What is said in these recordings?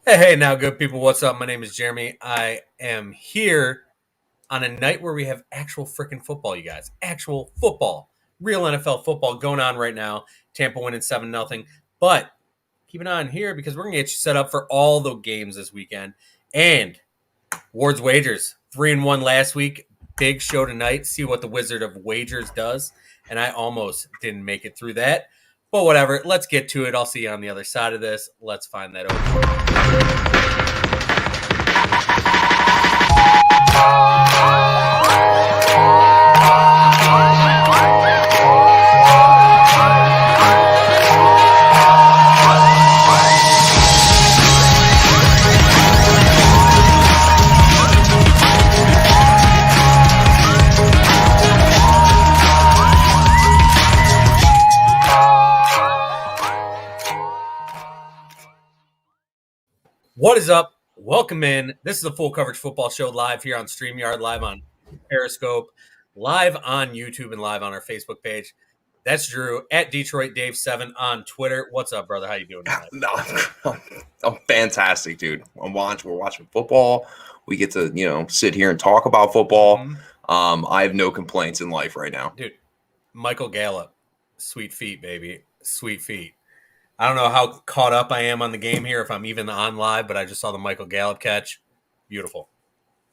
Hey, now, good people, what's up? My name is Jeremy. I am here on a night where we have actual freaking football, you guys. Actual football. Real NFL football going on right now. Tampa winning 7-0. But keep an eye on here because we're going to get you set up for all the games this weekend. And Ward's Wagers, 3-1 last week. Big show tonight. See what the Wizard of Wagers does. And I almost didn't make it through that. But whatever, let's get to it. I'll see you on the other side of this. Let's find that open. What is up? Welcome in. This is a full coverage football show live here on StreamYard, live on Periscope, live on YouTube, and live on our Facebook page. That's Drew at Detroit Dave 7 on Twitter. What's up, brother? How you doing tonight? No, I'm fantastic, dude. We're watching football. We get to, sit here and talk about football. I have no complaints in life right now. Dude, Michael Gallup, sweet feet, baby. Sweet feet. I don't know how caught up I am on the game here, if I'm even on live, but I just saw the Michael Gallup catch. Beautiful.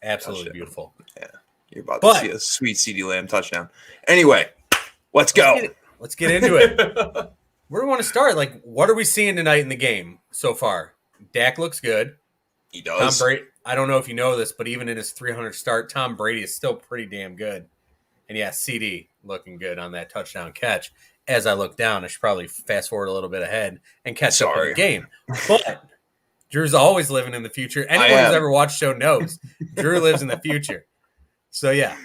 Absolutely beautiful. Yeah. You're about to see a sweet CeeDee Lamb touchdown. Anyway, let's go. Let's get into it. Where do we want to start? Like, what are we seeing tonight in the game so far? Dak looks good. He does. Tom Brady, I don't know if you know this, but even in his 300 start, Tom Brady is still pretty damn good. And yeah, CD looking good on that touchdown catch. As I look down, I should probably fast forward a little bit ahead and catch up in the game. But Drew's always living in the future. Anyone who's ever watched the show knows Drew lives in the future. So, yeah.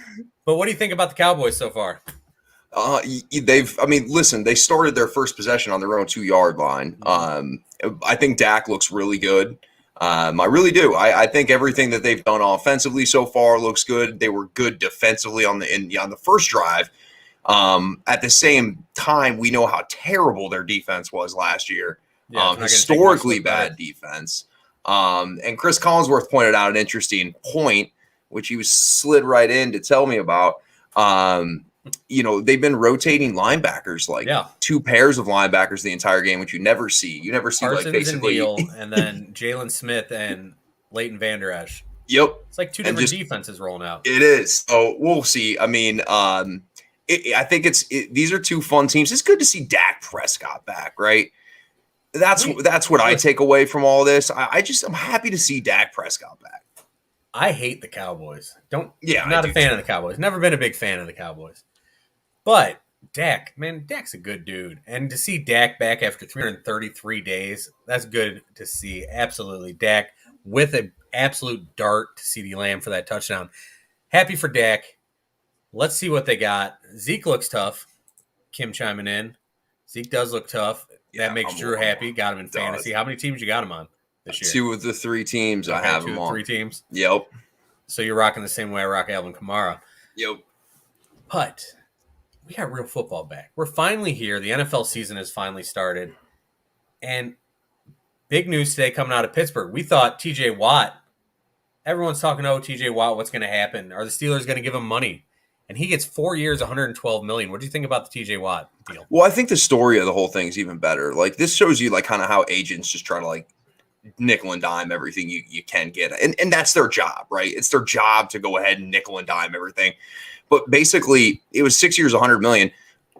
But what do you think about the Cowboys so far? They started their first possession on their own 2-yard line. I think Dak looks really good. I really do. I think everything that they've done offensively so far looks good. They were good defensively on the first drive. At the same time, we know how terrible their defense was last year. Historically bad defense. And Chris Collinsworth pointed out an interesting point, which he was slid right in to tell me about. They've been rotating linebackers, two pairs of linebackers the entire game, which you never see. You never see Parsons like basically and Neal, and then Jalen Smith and Leighton Vander Esch. Yep, it's like two different defenses rolling out. It is. So we'll see. I mean, I think these are two fun teams. It's good to see Dak Prescott back, right? That's what I take away from all this. I'm happy to see Dak Prescott back. I hate the Cowboys. I'm not a fan of the Cowboys. Never been a big fan of the Cowboys. But Dak's a good dude. And to see Dak back after 333 days, that's good to see. Absolutely. Dak with an absolute dart to CeeDee Lamb for that touchdown. Happy for Dak. Let's see what they got. Zeke looks tough. Kim chiming in. Zeke does look tough. That makes Drew happy. Got him in fantasy. How many teams you got him on this year? 2 of the 3 teams I have him on. 3 teams? Yep. So you're rocking the same way I rock Alvin Kamara. Yep. But we got real football back. We're finally here. The NFL season has finally started. And big news today coming out of Pittsburgh. We thought TJ Watt, everyone's talking, TJ Watt, what's going to happen? Are the Steelers going to give him money? And he gets 4 years, $112 million. What do you think about the TJ Watt deal? Well, I think the story of the whole thing is even better. Like, this shows you like kind of how agents just try to nickel and dime everything you can get. And that's their job, right? It's their job to go ahead and nickel and dime everything. But basically, it was 6 years, $100 million,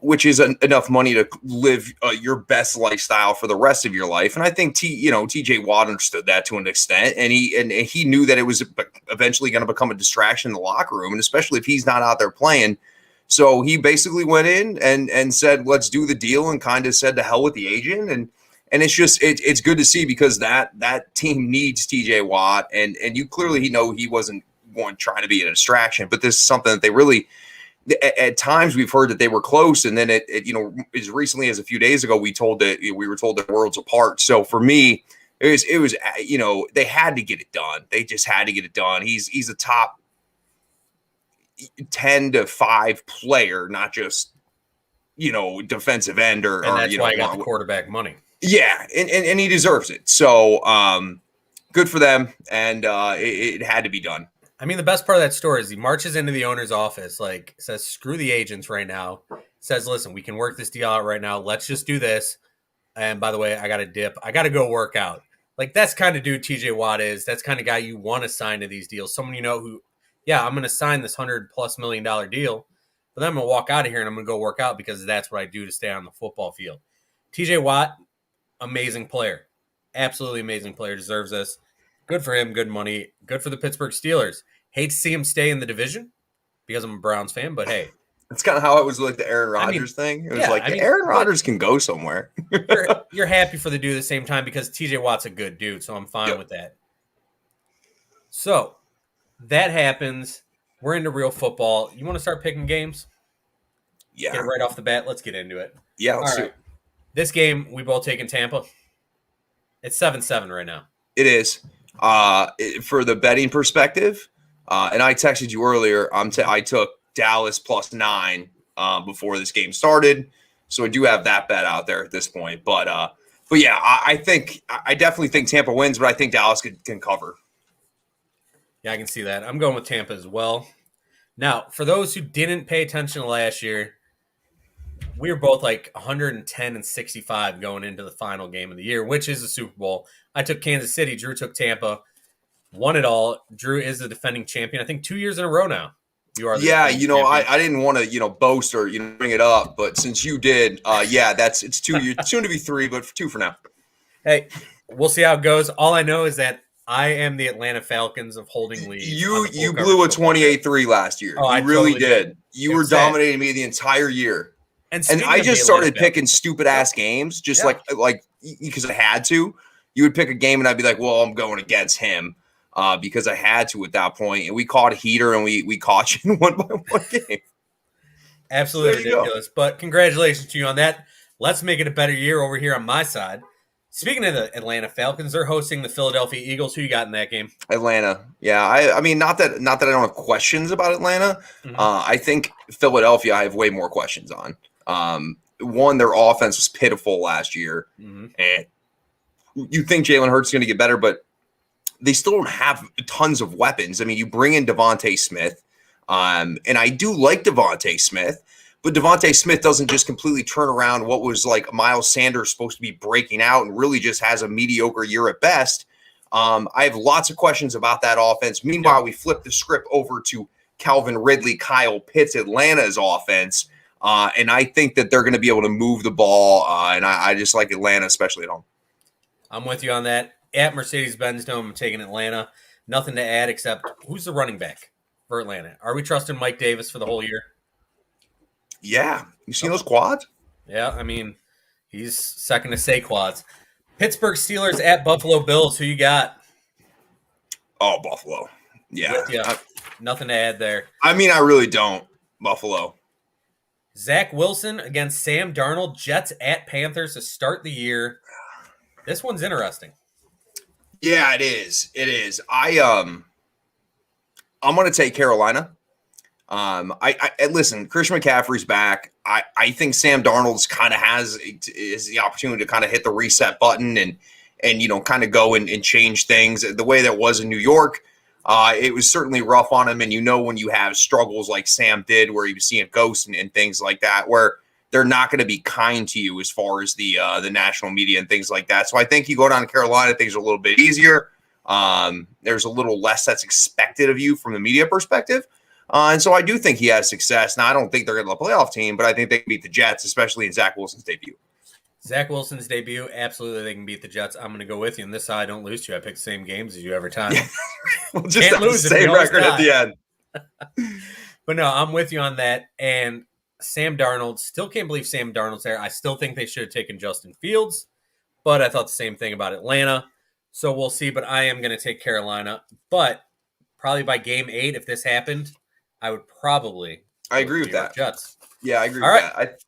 which is enough money to live your best lifestyle for the rest of your life. And I think TJ Watt understood that to an extent, and he knew that it was eventually going to become a distraction in the locker room, and especially if he's not out there playing. So he basically went in and said, "Let's do the deal," and kind of said, "To hell with the agent." And it's just it's good to see because that team needs TJ Watt, and you clearly he wasn't one trying to be a distraction, but this is something that they really. At times we've heard that they were close, and then as recently as a few days ago, we were told they're worlds apart. So for me, it was they had to get it done. They just had to get it done. He's a top 10 to 5 player, not just defensive end or that's why I got the quarterback money. Yeah, and he deserves it. So good for them, and it had to be done. I mean, the best part of that story is he marches into the owner's office, like says, "Screw the agents right now." Says, "Listen, we can work this deal out right now. Let's just do this." And by the way, I got to dip. I got to go work out. Like that's kind of dude TJ Watt is. That's kind of guy you want to sign to these deals. Someone you know who, yeah, I'm going to sign this $100+ million deal, but then I'm going to walk out of here and I'm going to go work out because that's what I do to stay on the football field. TJ Watt, amazing player, absolutely amazing player. Deserves this. Good for him. Good money. Good for the Pittsburgh Steelers. Hate to see him stay in the division because I'm a Browns fan, but hey, It's kind of how it was like the Aaron Rodgers thing. It was Aaron Rodgers can go somewhere. you're happy for the dude at the same time because TJ Watt's a good dude, so I'm fine with that. So that happens. We're into real football. You want to start picking games? Yeah. Get it right off the bat. Let's get into it. Yeah, let's do it. This game, we both taking Tampa. It's 7-7 right now. It is. For the betting perspective, and I texted you earlier, I took Dallas +9 before this game started. So I do have that bet out there at this point. But yeah, I definitely think Tampa wins, but I think Dallas can cover. Yeah, I can see that. I'm going with Tampa as well. Now, for those who didn't pay attention to last year, we were both like 110-65 going into the final game of the year, which is the Super Bowl. I took Kansas City. Drew took Tampa. Won it all. Drew is the defending champion. I think 2 years in a row now. You are. Yeah, I didn't want to, boast or bring it up, but since you did, it's 2 years, soon to be 3, but 2 for now. Hey, we'll see how it goes. All I know is that I am the Atlanta Falcons of holding leads. You blew a 28-3 last year. Oh, you really did. You were dominating me the entire year. And I just started picking stupid ass games, just like because I had to. You would pick a game, and I'd be like, "Well, I'm going against him." Because I had to at that point, and we caught a heater, and we caught you in 1-by-1 game. Absolutely ridiculous, but congratulations to you on that. Let's make it a better year over here on my side. Speaking of the Atlanta Falcons, they're hosting the Philadelphia Eagles. Who you got in that game? Atlanta. Yeah, I mean, not that I don't have questions about Atlanta. Mm-hmm. I think Philadelphia I have way more questions on. One, their offense was pitiful last year, and you think Jalen Hurts is going to get better, but they still don't have tons of weapons. I mean, you bring in Devontae Smith, and I do like Devontae Smith, but Devontae Smith doesn't just completely turn around what was like Miles Sanders supposed to be breaking out and really just has a mediocre year at best. I have lots of questions about that offense. Meanwhile, we flip the script over to Calvin Ridley, Kyle Pitts, Atlanta's offense, and I think that they're going to be able to move the ball, and I just like Atlanta, especially at home. I'm with you on that. At Mercedes-Benz Dome, I'm taking Atlanta. Nothing to add except who's the running back for Atlanta? Are we trusting Mike Davis for the whole year? Yeah. You seen those quads? Yeah, I mean, he's second to say quads. Pittsburgh Steelers at Buffalo Bills. Who you got? Oh, Buffalo. Yeah. Nothing to add there. I mean, I really don't. Buffalo. Zach Wilson against Sam Darnold. Jets at Panthers to start the year. This one's interesting. Yeah, it is. It is. I'm going to take Carolina. I listen. Christian McCaffrey's back. I think Sam Darnold's kind of is the opportunity to kind of hit the reset button and kind of go and change things the way that was in New York. It was certainly rough on him, and when you have struggles like Sam did, where he was seeing ghosts and things like that, where they're not going to be kind to you as far as the national media and things like that. So I think you go down to Carolina, things are a little bit easier. There's a little less that's expected of you from the media perspective. And so I do think he has success. Now, I don't think they're going to be a playoff team, but I think they can beat the Jets, especially in Zach Wilson's debut. Zach Wilson's debut, absolutely they can beat the Jets. I'm going to go with you. On this side, I don't lose to you. I pick the same games as you every time. Yeah. We'll just Can't have lose the same record at the end. But no, I'm with you on that. And Sam Darnold, still can't believe Sam Darnold's there. I still think they should have taken Justin Fields, but I thought the same thing about Atlanta. So we'll see, but I am going to take Carolina. But probably by game 8, if this happened, I would probably. I agree with that. Jets. Yeah, I agree with that.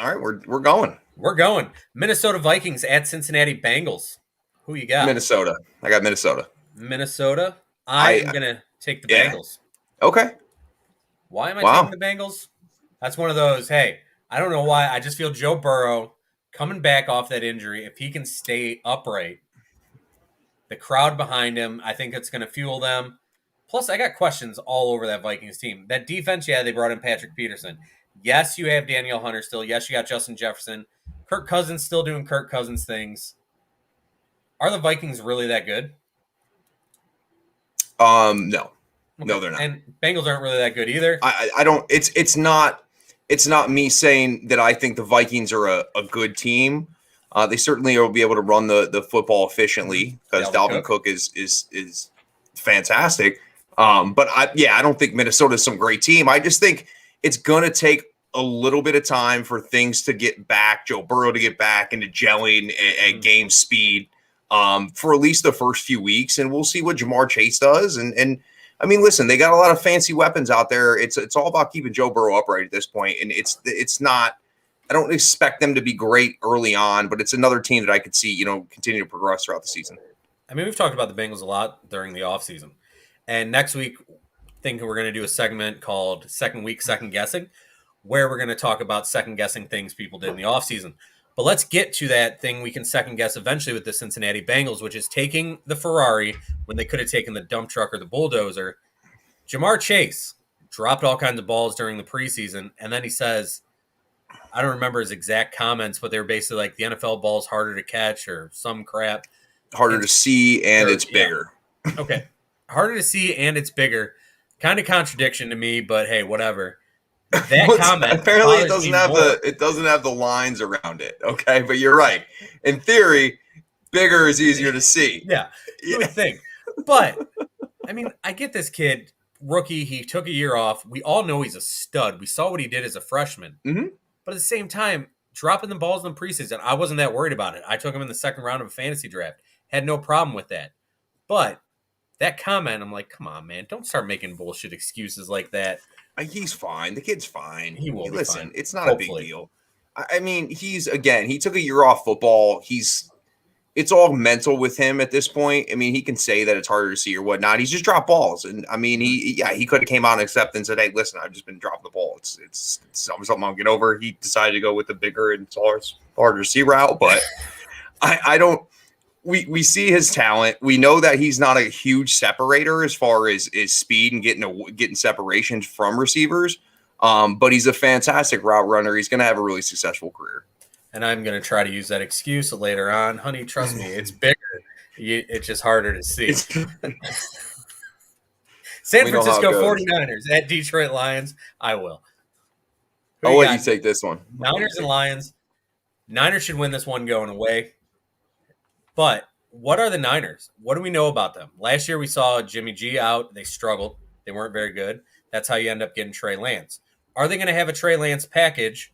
All right, we're going. We're going. Minnesota Vikings at Cincinnati Bengals. Who you got? Minnesota. I got Minnesota. Minnesota. I'm going to take the Bengals. Okay. Why am I taking the Bengals? That's one of those, hey, I don't know why. I just feel Joe Burrow coming back off that injury, if he can stay upright, The crowd behind him, I think it's going to fuel them. Plus, I got questions all over that Vikings team. That defense, yeah, they brought in Patrick Peterson. Yes, you have Danielle Hunter still. Yes, you got Justin Jefferson. Kirk Cousins still doing Kirk Cousins things. Are the Vikings really that good? No. Okay. No, they're not. And Bengals aren't really that good either. I don't. It's not me saying that I think the Vikings are a good team. They certainly will be able to run the football efficiently because Dalvin Cook is fantastic. But I don't think Minnesota is some great team. I just think it's gonna take a little bit of time for things to get back, Joe Burrow to get back into gelling at game speed for at least the first few weeks, and we'll see what Jamar Chase does. And I mean, listen, they got a lot of fancy weapons out there. It's all about keeping Joe Burrow upright at this point, and it's not. I don't expect them to be great early on, but it's another team that I could see, continue to progress throughout the season. I mean, we've talked about the Bengals a lot during the offseason. And next week, thinking we're going to do a segment called Second Week Second Guessing, where we're going to talk about second guessing things people did in the offseason. But let's get to that thing we can second guess eventually with the Cincinnati Bengals, which is taking the Ferrari when they could have taken the dump truck or the bulldozer. Jamar Chase dropped all kinds of balls during the preseason, and then he says, I don't remember his exact comments, but they were basically like the NFL ball is harder to catch or some crap. Harder to see, and it's bigger. Yeah. Okay. Harder to see, and it's bigger. Kind of contradiction to me, but hey, whatever. That comment apparently it doesn't have the lines around it. Okay, but you're right. In theory, bigger is easier to see. Yeah, you would think. But I mean, I get this kid, rookie. He took a year off. We all know he's a stud. We saw what he did as a freshman. Mm-hmm. But at the same time, dropping the balls in the preseason, I wasn't that worried about it. I took him in the second round of a fantasy draft. Had no problem with that. But that comment, I'm like, come on, man. Don't start making bullshit excuses like that. He's fine. The kid's fine. He will be fine. It's not Hopefully. A big deal. I mean, he took a year off football. It's all mental with him at this point. I mean, he can say that it's harder to see or whatnot. He's just dropped balls. And I mean, he could have came out and accepted and said, hey, listen, I've just been dropping the ball. It's something I'll get over. He decided to go with the bigger and harder to see route. But I don't. We see his talent. We know that he's not a huge separator as far as speed and getting separations from receivers. But he's a fantastic route runner. He's going to have a really successful career. And I'm going to try to use that excuse later on. Honey, trust me, it's bigger. It's just harder to see. San Francisco 49ers at Detroit Lions. I will. I'll let you take this one. Niners and Lions. Niners should win this one going away. But what are the Niners? What do we know about them? Last year we saw Jimmy G out. They struggled. They weren't very good. That's how you end up getting Trey Lance. Are they going to have a Trey Lance package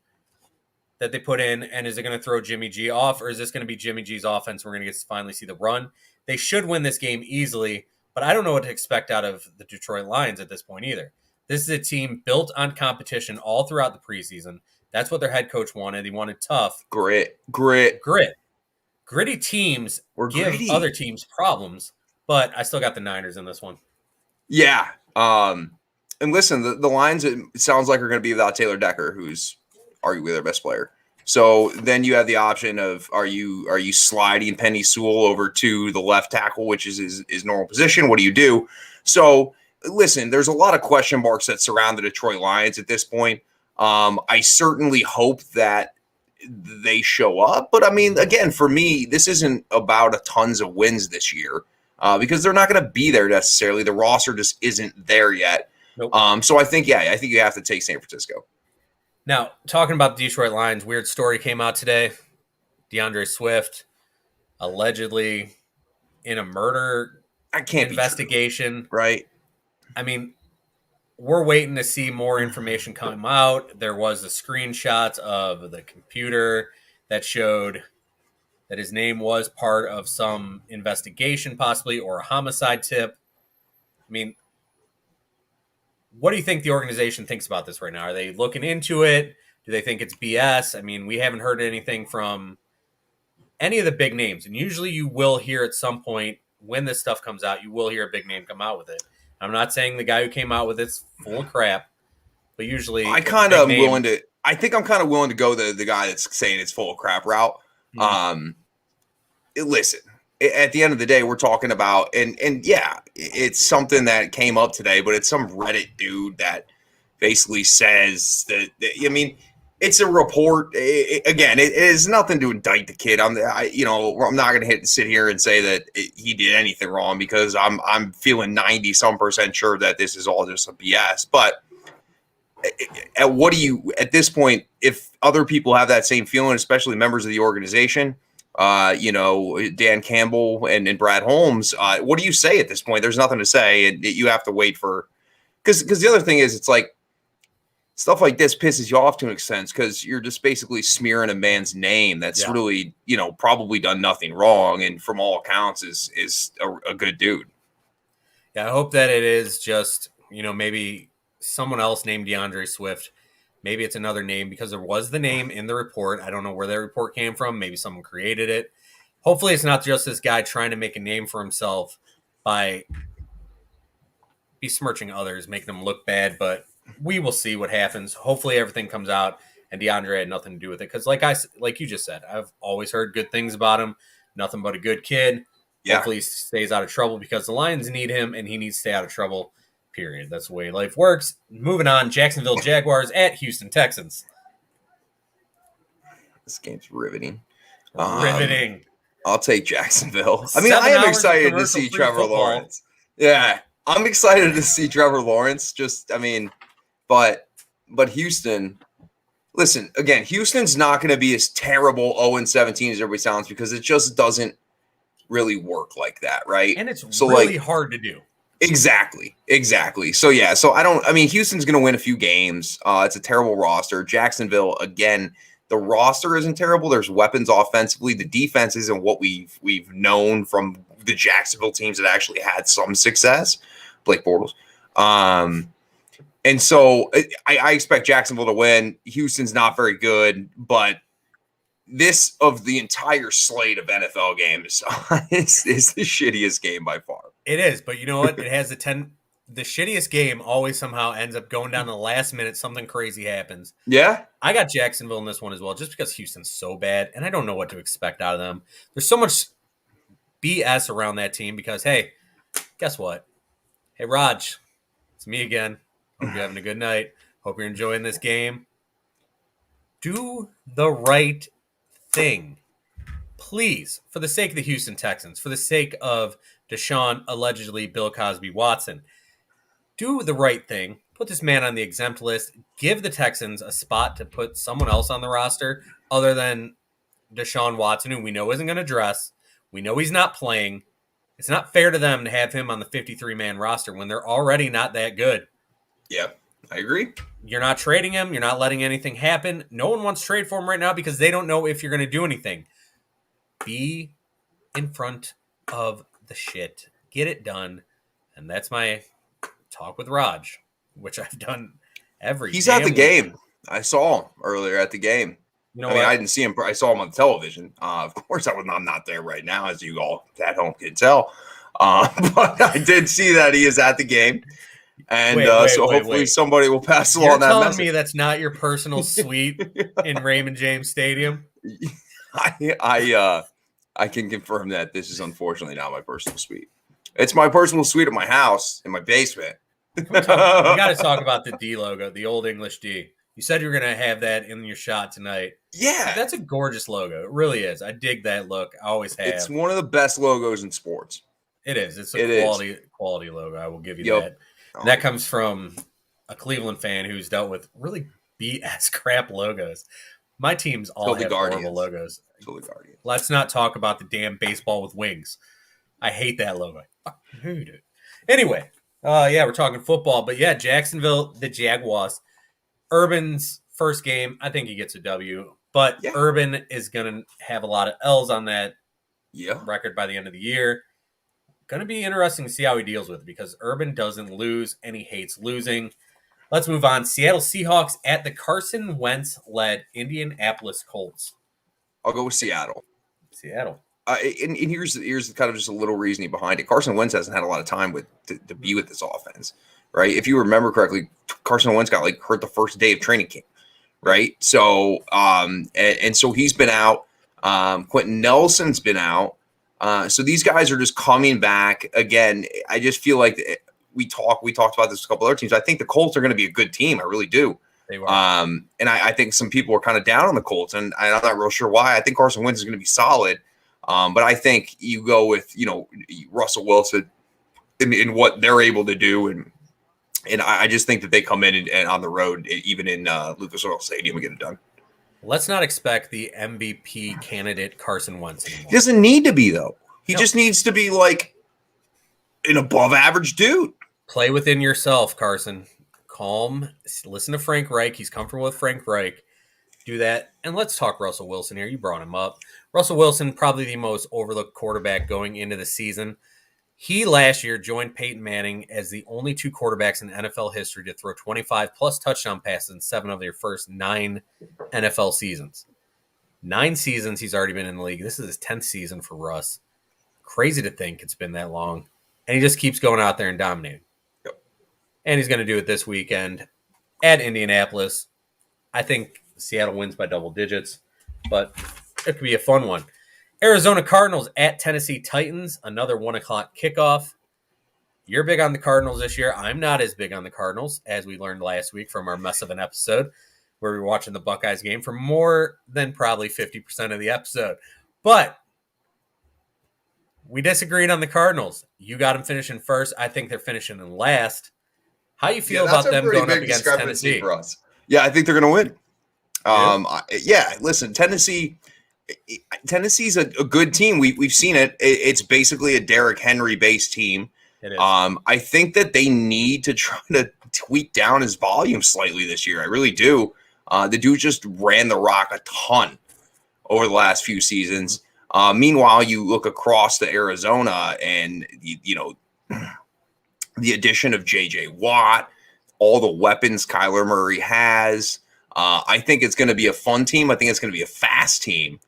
that they put in, and is it going to throw Jimmy G off, or is this going to be Jimmy G's offense? We're going to get to finally see the run. They should win this game easily, but I don't know what to expect out of the Detroit Lions at this point either. This is a team built on competition all throughout the preseason. That's what their head coach wanted. He wanted tough. Grit. Gritty teams give other teams problems, but I still got the Niners in this one. Yeah. And listen, the Lions, it sounds like are going to be without Taylor Decker, who's arguably their best player. So then you have the option of are you sliding Penny Sewell over to the left tackle, which is his normal position? What do you do? So listen, there's a lot of question marks that surround the Detroit Lions at this point. I certainly hope that they show up. But I mean, again, for me, this isn't about a tons of wins this year because they're not going to be there necessarily. The roster just isn't there yet. Nope. So I think you have to take San Francisco. Now, talking about the Detroit Lions, weird story came out today. DeAndre Swift allegedly in a murder investigation. Right. I mean, we're waiting to see more information come out. There was a screenshot of the computer that showed that his name was part of some investigation possibly or a homicide tip. I mean, what do you think the organization thinks about this right now? Are they looking into it? Do they think it's BS? I mean, we haven't heard anything from any of the big names. And usually you will hear at some point when this stuff comes out, you will hear a big name come out with it. I'm not saying the guy who came out with it's full of crap, but usually I think I'm kind of willing to go the guy that's saying it's full of crap route. Mm-hmm. Listen, at the end of the day, we're talking about, and yeah, it's something that came up today, but it's some Reddit dude that basically says that I mean, it's a report. Again, it is nothing to indict the kid. I'm not going to sit here and say that he did anything wrong, because I'm feeling 90% sure that this is all just a BS. But at this point, if other people have that same feeling, especially members of the organization, Dan Campbell and Brad Holmes, what do you say at this point? There's nothing to say, and you have to wait for, because the other thing is, it's like stuff like this pisses you off to an extent, because you're just basically smearing a man's name that's really, probably done nothing wrong, and from all accounts is a good dude. Yeah, I hope that it is just, maybe someone else named DeAndre Swift. Maybe it's another name, because there was the name in the report. I don't know where that report came from. Maybe someone created it. Hopefully it's not just this guy trying to make a name for himself by besmirching others, making them look bad. But we will see what happens. Hopefully everything comes out and DeAndre had nothing to do with it. Because like you just said, I've always heard good things about him. Nothing but a good kid. Yeah. Hopefully he stays out of trouble, because the Lions need him and he needs to stay out of trouble. Period. That's the way life works. Moving on, Jacksonville Jaguars at Houston Texans. This game's riveting. Riveting. I'll take Jacksonville. I mean, I am excited to see Trevor Lawrence. Yeah, I'm excited to see Trevor Lawrence. But Houston. Listen, again, Houston's not going to be as terrible 0-17 as everybody sounds, because it just doesn't really work like that, right? And it's really hard to do. Exactly. So Houston's going to win a few games. It's a terrible roster. Jacksonville, again, the roster isn't terrible. There's weapons offensively. The defense isn't what we've known from the Jacksonville teams that actually had some success. Blake Bortles. And so I expect Jacksonville to win. Houston's not very good, but this of the entire slate of NFL games is the shittiest game by far. It is, but you know what? It has the shittiest game always somehow ends up going down to the last minute. Something crazy happens. Yeah. I got Jacksonville in this one as well, just because Houston's so bad, and I don't know what to expect out of them. There's so much BS around that team because, hey, guess what? Hey, Raj, it's me again. Hope you're having a good night. Hope you're enjoying this game. Do the right thing. Please, for the sake of the Houston Texans, for the sake of Deshaun, allegedly Bill Cosby Watson, do the right thing. Put this man on the exempt list. Give the Texans a spot to put someone else on the roster other than Deshaun Watson, who we know isn't going to dress. We know he's not playing. It's not fair to them to have him on the 53-man roster when they're already not that good. Yeah, I agree. You're not trading him. You're not letting anything happen. No one wants to trade for him right now because they don't know if you're going to do anything. Be in front of the shit. Get it done. And that's my talk with Raj, which I've done every He's at the game. I saw him earlier at the game. You know I didn't see him. I saw him on television. Of course, I'm not there right now, as you all at home can tell. But I did see that he is at the game. And hopefully somebody will pass along that message. You're telling me that's not your personal suite in Raymond James Stadium? I can confirm that this is unfortunately not my personal suite. It's my personal suite at my house in my basement. We got to talk about the D logo, the Old English D. You said you were going to have that in your shot tonight. Yeah. That's a gorgeous logo. It really is. I dig that look. I always have. It's one of the best logos in sports. It is. It's a quality logo. I will give you that. That comes from a Cleveland fan who's dealt with really BS crap logos. My teams all have horrible logos. Let's not talk about the damn baseball with wings. I hate that logo. I hate it. Anyway, we're talking football. But yeah, Jacksonville, the Jaguars. Urban's first game, I think he gets a W. But Urban is going to have a lot of L's on that record by the end of the year. Going to be interesting to see how he deals with it because Urban doesn't lose and he hates losing. Let's move on. Seattle Seahawks at the Carson Wentz-led Indianapolis Colts. I'll go with Seattle. And here's kind of just a little reasoning behind it. Carson Wentz hasn't had a lot of time to be with this offense, right? If you remember correctly, Carson Wentz got hurt the first day of training camp, right? So and so he's been out. Quentin Nelson's been out. So these guys are just coming back again. I just feel like we talked about this with a couple other teams. I think the Colts are going to be a good team. I really do. They were. And I think some people are kind of down on the Colts, and I'm not real sure why. I think Carson Wentz is going to be solid. But I think you go with, Russell Wilson in what they're able to do. And I just think that they come in and on the road, even in Lucas Oil Stadium, and get it done. Let's not expect the MVP candidate Carson Wentz anymore. He doesn't need to be, though. He just needs to be like an above average dude. Play within yourself, Carson. Calm. Listen to Frank Reich. He's comfortable with Frank Reich. Do that. And let's talk Russell Wilson here. You brought him up. Russell Wilson, probably the most overlooked quarterback going into the season. He last year joined Peyton Manning as the only two quarterbacks in NFL history to throw 25-plus touchdown passes in 7 of their first 9 NFL seasons. 9 seasons he's already been in the league. This is his 10th season for Russ. Crazy to think it's been that long. And he just keeps going out there and dominating. Yep. And he's going to do it this weekend at Indianapolis. I think Seattle wins by double digits, but it could be a fun one. Arizona Cardinals at Tennessee Titans, another 1 o'clock kickoff. You're big on the Cardinals this year. I'm not as big on the Cardinals, as we learned last week from our mess of an episode where we were watching the Buckeyes game for more than probably 50% of the episode. But we disagreed on the Cardinals. You got them finishing first. I think they're finishing in last. How you feel about them going up against Tennessee? For us. Yeah, I think they're going to win. Listen, Tennessee's a good team. We've seen it. It's basically a Derrick Henry based team. It is. I think that they need to try to tweak down his volume slightly this year. I really do. The dude just ran the rock a ton over the last few seasons. Meanwhile, you look across to Arizona and, the addition of J.J. Watt, all the weapons Kyler Murray has. I think it's going to be a fun team. I think it's going to be a fast team.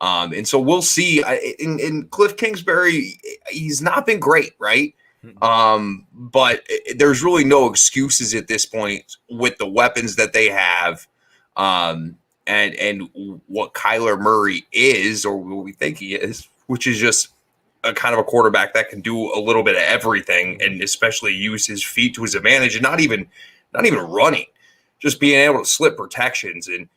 And so we'll see. In Cliff Kingsbury, he's not been great, right? But there's really no excuses at this point with the weapons that they have. And what Kyler Murray is, or what we think he is, which is just a kind of a quarterback that can do a little bit of everything, and especially use his feet to his advantage, and not even running, just being able to slip protections and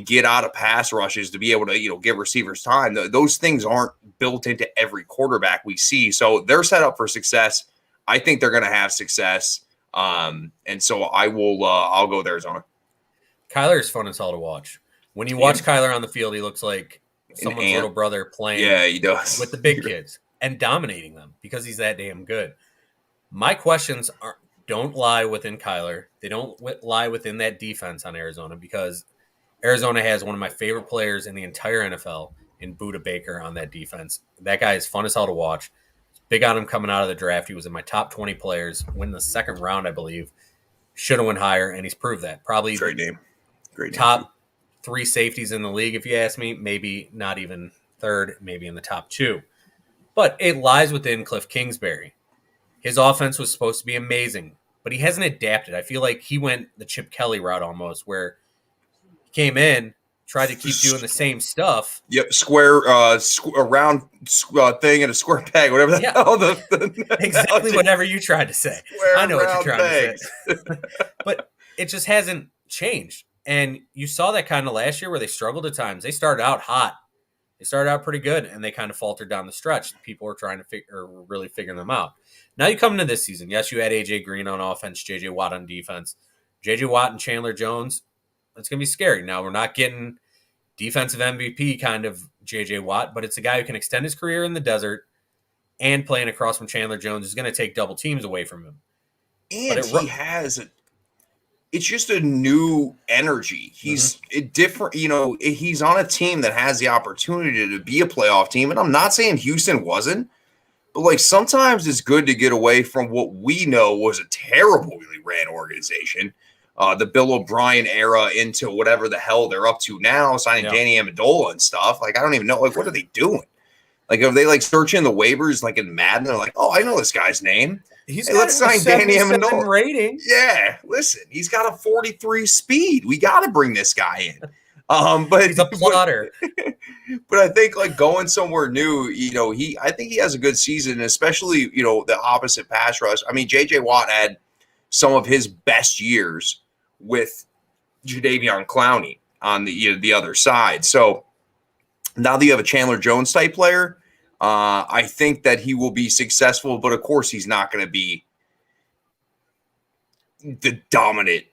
get out of pass rushes to be able to give receivers time. Those things aren't built into every quarterback we see, so they're set up for success. I think they're going to have success, and so I'll go with Arizona. Kyler is fun as hell to watch. When you watch Kyler on the field, he looks like someone's little brother playing he does. with the big kids and dominating them because he's that damn good. My questions don't lie within Kyler. They don't lie within that defense on Arizona, because Arizona has one of my favorite players in the entire NFL in Budda Baker on that defense. That guy is fun as hell to watch. Big on him coming out of the draft. He was in my top 20 players, win the second round, I believe. Should have went higher, and he's proved that. Probably great name. Top 3 safeties in the league, if you ask me. Maybe not even third, maybe in the top 2. But it lies within Cliff Kingsbury. His offense was supposed to be amazing, but he hasn't adapted. I feel like he went the Chip Kelly route almost, where he came in, tried to keep doing the same stuff. Yep, square, a round thing and a square peg, whatever the hell. Exactly whatever you tried to say. Square, I know what you're trying peg. to say. But it just hasn't changed. And you saw that kind of last year where they struggled at times. They started out hot. They started out pretty good, and they kind of faltered down the stretch. People were trying to really figuring them out. Now you come into this season. Yes, you had A.J. Green on offense, J.J. Watt on defense. J.J. Watt and Chandler Jones, it's going to be scary. Now, we're not getting defensive MVP kind of J.J. Watt, but it's a guy who can extend his career in the desert, and playing across from Chandler Jones is going to take double teams away from him. And it's just a new energy. He's different, he's on a team that has the opportunity to be a playoff team. And I'm not saying Houston wasn't, but sometimes it's good to get away from what we know was a terribly ran organization. The Bill O'Brien era into whatever the hell they're up to now, signing Danny Amendola and stuff. I don't even know, what are they doing? Are they searching the waivers in Madden? They're like, oh, I know this guy's name. Let's sign Danny Amendola. Rating. Yeah, listen, he's got a 43 speed. We got to bring this guy in. But He's a plotter. but I think like going somewhere new, I think he has a good season, especially, the opposite pass rush. I mean, JJ Watt had some of his best years with Jadeveon Clowney on the other side. So now that you have a Chandler Jones type player, I think that he will be successful, but of course he's not going to be the dominant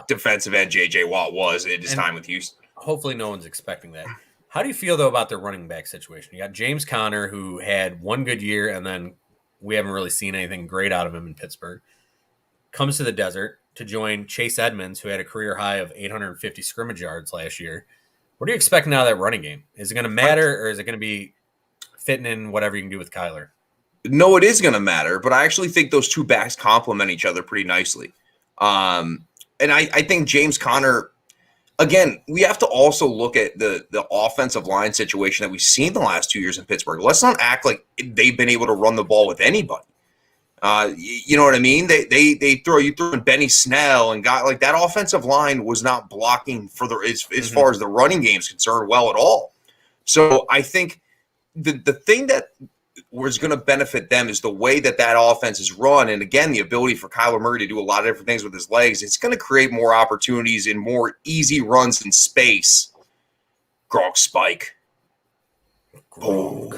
defensive end JJ Watt was in his time with Houston. Hopefully no one's expecting that. How do you feel, though, about their running back situation? You got James Conner, who had one good year, and then we haven't really seen anything great out of him in Pittsburgh. Comes to the desert to join Chase Edmonds, who had a career high of 850 scrimmage yards last year. What are you expecting out of that running game? Is it going to matter, or is it going to be fitting in whatever you can do with Kyler? No, it is going to matter, but I actually think those two backs complement each other pretty nicely. And I think James Conner, again, we have to also look at the offensive line situation that we've seen the last 2 years in Pittsburgh. Let's not act like they've been able to run the ball with anybody. You know what I mean? They throw in Benny Snell and got like that offensive line was not blocking for as far as the running game is concerned well at all. So I think the thing that was going to benefit them is the way that offense is run. And again, the ability for Kyler Murray to do a lot of different things with his legs. It's going to create more opportunities and more easy runs in space. Gronk spike. Boom.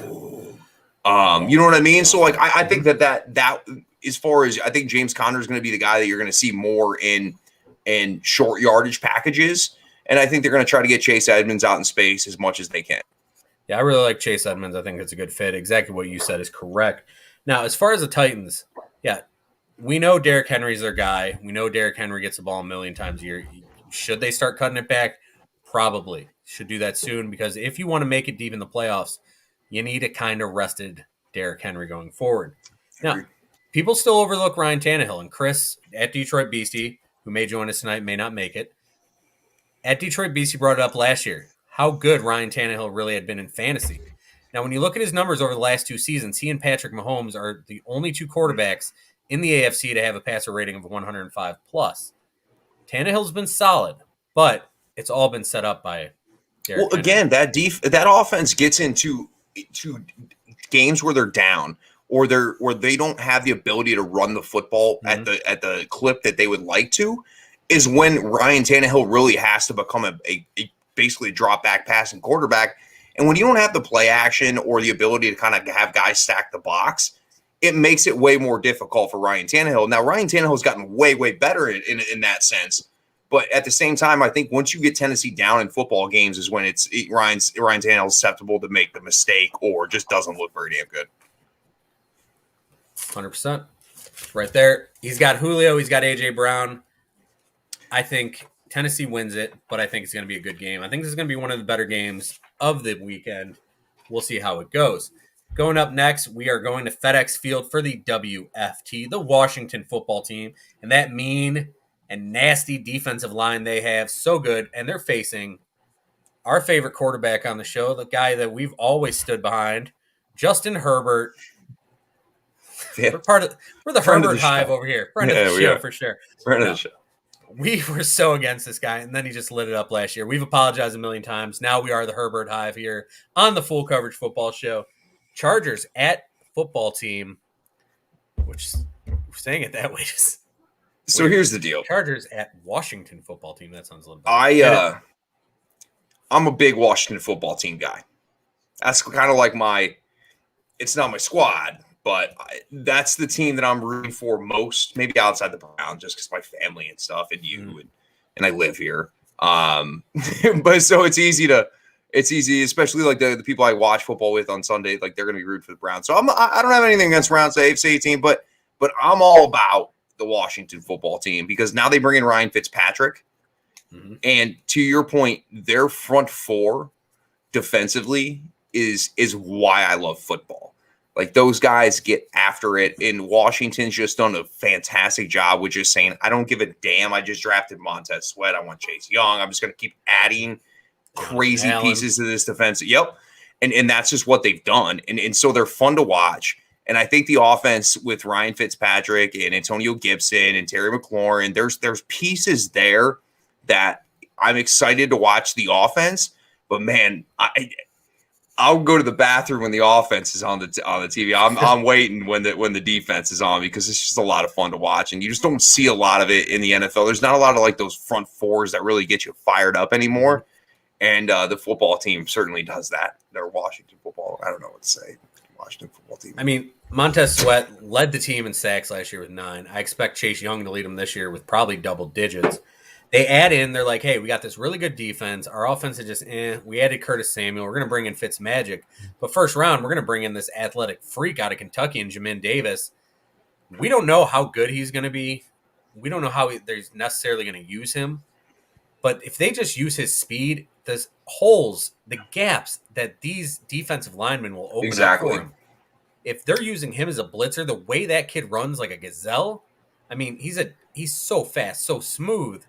You know what I mean? So like, I think that as far as I think James Conner is going to be the guy that you're going to see more in short yardage packages. And I think they're going to try to get Chase Edmonds out in space as much as they can. Yeah, I really like Chase Edmonds. I think it's a good fit. Exactly what you said is correct. Now, as far as the Titans, yeah, we know Derrick Henry's their guy. We know Derrick Henry gets the ball a million times a year. Should they start cutting it back? Probably. Should do that soon, because if you want to make it deep in the playoffs, you need a kind of rested Derrick Henry going forward. Now, people still overlook Ryan Tannehill, and Chris at Detroit Beastie, who may join us tonight, may not make it. At Detroit Beastie brought it up last year, how good Ryan Tannehill really had been in fantasy. Now, when you look at his numbers over the last two seasons, he and Patrick Mahomes are the only two quarterbacks in the AFC to have a passer rating of 105 plus. Tannehill's been solid, but it's all been set up by Derrick Henry. Again, that offense gets into games where they're down or they don't have the ability to run the football at the clip that they would like to, is when Ryan Tannehill really has to become a basically a drop back passing quarterback. And when you don't have the play action or the ability to kind of have guys stack the box, it makes it way more difficult for Ryan Tannehill. Now, Ryan Tannehill has gotten way, way better in that sense. But at the same time, I think once you get Tennessee down in football games is when Ryan Tannehill is susceptible to make the mistake or just doesn't look very damn good. 100%. Right there. He's got Julio. He's got A.J. Brown. I think Tennessee wins it, but I think it's going to be a good game. I think this is going to be one of the better games of the weekend. We'll see how it goes. Going up next, we are going to FedEx Field for the WFT, the Washington football team, and that mean and nasty defensive line they have. So good, and they're facing our favorite quarterback on the show, the guy that we've always stood behind, Justin Herbert. Yeah. We're the Herbert Hive over here. Friend of the show for sure. Friend of the show. We were so against this guy, and then he just lit it up last year. We've apologized a million times. Now we are the Herbert Hive here on the Full Coverage Football Show. Chargers at football team, which we're saying it that way. So here's the deal. Chargers at Washington football team. That sounds a little better. I'm a big Washington football team guy. That's kind of like it's not my squad, but that's the team that I'm rooting for most, maybe outside the Browns, just because my family and stuff and you and I live here. But so it's easy, especially like the people I watch football with on Sunday, like they're going to be rooting for the Browns. So I don't have anything against Browns, the AFC team, but I'm all about the Washington football team because now they bring in Ryan Fitzpatrick. Mm-hmm. And to your point, their front four defensively is why I love football. Like those guys get after it, and Washington's just done a fantastic job with just saying, I don't give a damn. I just drafted Montez Sweat. I want Chase Young. I'm just going to keep adding crazy pieces to this defense. Yep. And that's just what they've done. And so they're fun to watch. And I think the offense with Ryan Fitzpatrick and Antonio Gibson and Terry McLaurin, there's pieces there that I'm excited to watch the offense, but man, I'll go to the bathroom when the offense is on the TV. I'm waiting when the defense is on, because it's just a lot of fun to watch, and you just don't see a lot of it in the NFL. There's not a lot of like those front fours that really get you fired up anymore, and the football team certainly does that. They're Washington football. I don't know what to say. Washington football team. I mean, Montez Sweat led the team in sacks last year with 9. I expect Chase Young to lead them this year with probably double digits. They add in, they're like, hey, we got this really good defense. Our offense is just, we added Curtis Samuel. We're going to bring in Fitzmagic. But first round, we're going to bring in this athletic freak out of Kentucky and Jamin Davis. We don't know how good he's going to be. We don't know how they're necessarily going to use him. But if they just use his speed, the holes, the gaps that these defensive linemen will open up for him. If they're using him as a blitzer, the way that kid runs like a gazelle, I mean, he's so fast, so smooth.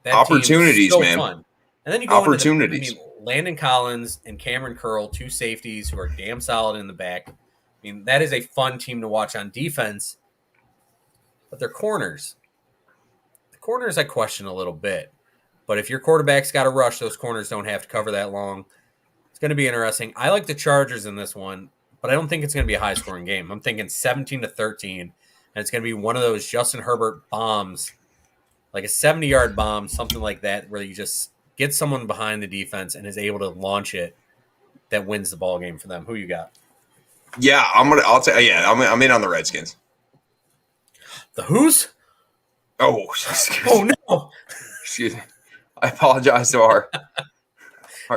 That opportunities, so man. Fun. And then you go opportunities. Landon Collins and Cameron Curl, 2 safeties who are damn solid in the back. I mean, that is a fun team to watch on defense. But their corners. The corners I question a little bit. But if your quarterback's got to rush, those corners don't have to cover that long. It's going to be interesting. I like the Chargers in this one, but I don't think it's going to be a high-scoring game. I'm thinking 17-13, and it's going to be one of those Justin Herbert bombs, like a 70-yard bomb, something like that, where you just get someone behind the defense and is able to launch it that wins the ball game for them. Who you got? Yeah, I'm in on the Redskins. The who's? Oh, no. Excuse me. I apologize to our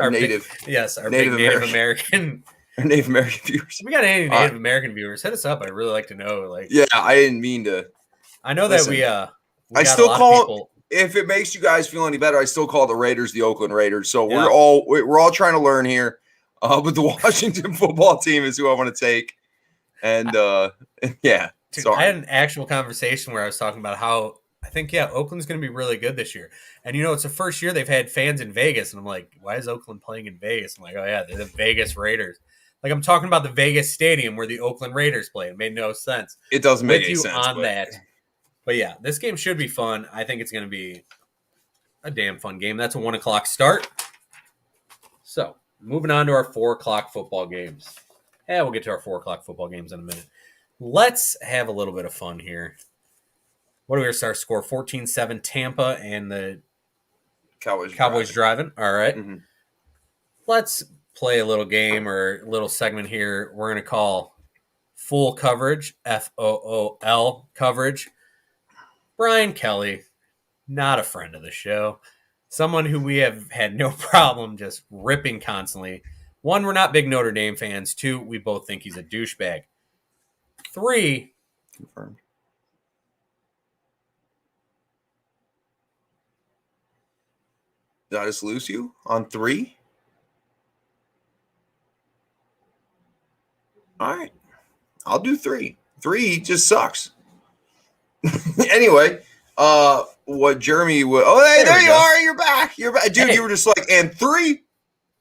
native. Our Native American. Our Native American viewers. If we got any Native American viewers, hit us up. I'd really like to know. Yeah, I didn't mean to. I know that we I still call, if it makes you guys feel any better, I still call the Raiders the Oakland Raiders. So we're all trying to learn here. But the Washington football team is who I want to take. And yeah. Dude, I had an actual conversation where I was talking about how I think, Oakland's going to be really good this year. And, it's the first year they've had fans in Vegas. And I'm like, why is Oakland playing in Vegas? I'm like, oh, yeah, they're the Vegas Raiders. Like, I'm talking about the Vegas stadium where the Oakland Raiders play. It made no sense. It doesn't make any sense. That. But, yeah, this game should be fun. I think it's going to be a damn fun game. That's a 1 o'clock start. So, moving on to our 4 o'clock football games. Yeah, we'll get to our 4 o'clock football games in a minute. Let's have a little bit of fun here. What do we start score? 14-7 Tampa and the Cowboys driving. All right. Mm-hmm. Let's play a little game or a little segment here. We're going to call full coverage, FOOL coverage. Brian Kelly, not a friend of the show. Someone who we have had no problem just ripping constantly. 1, we're not big Notre Dame fans. 2, we both think he's a douchebag. 3, confirmed. Did I just lose you on 3? All right. I'll do 3. 3 just sucks. Anyway, what Jeremy would. Oh, hey, there you are. You're back. You're back. Dude, you were just like, and 3?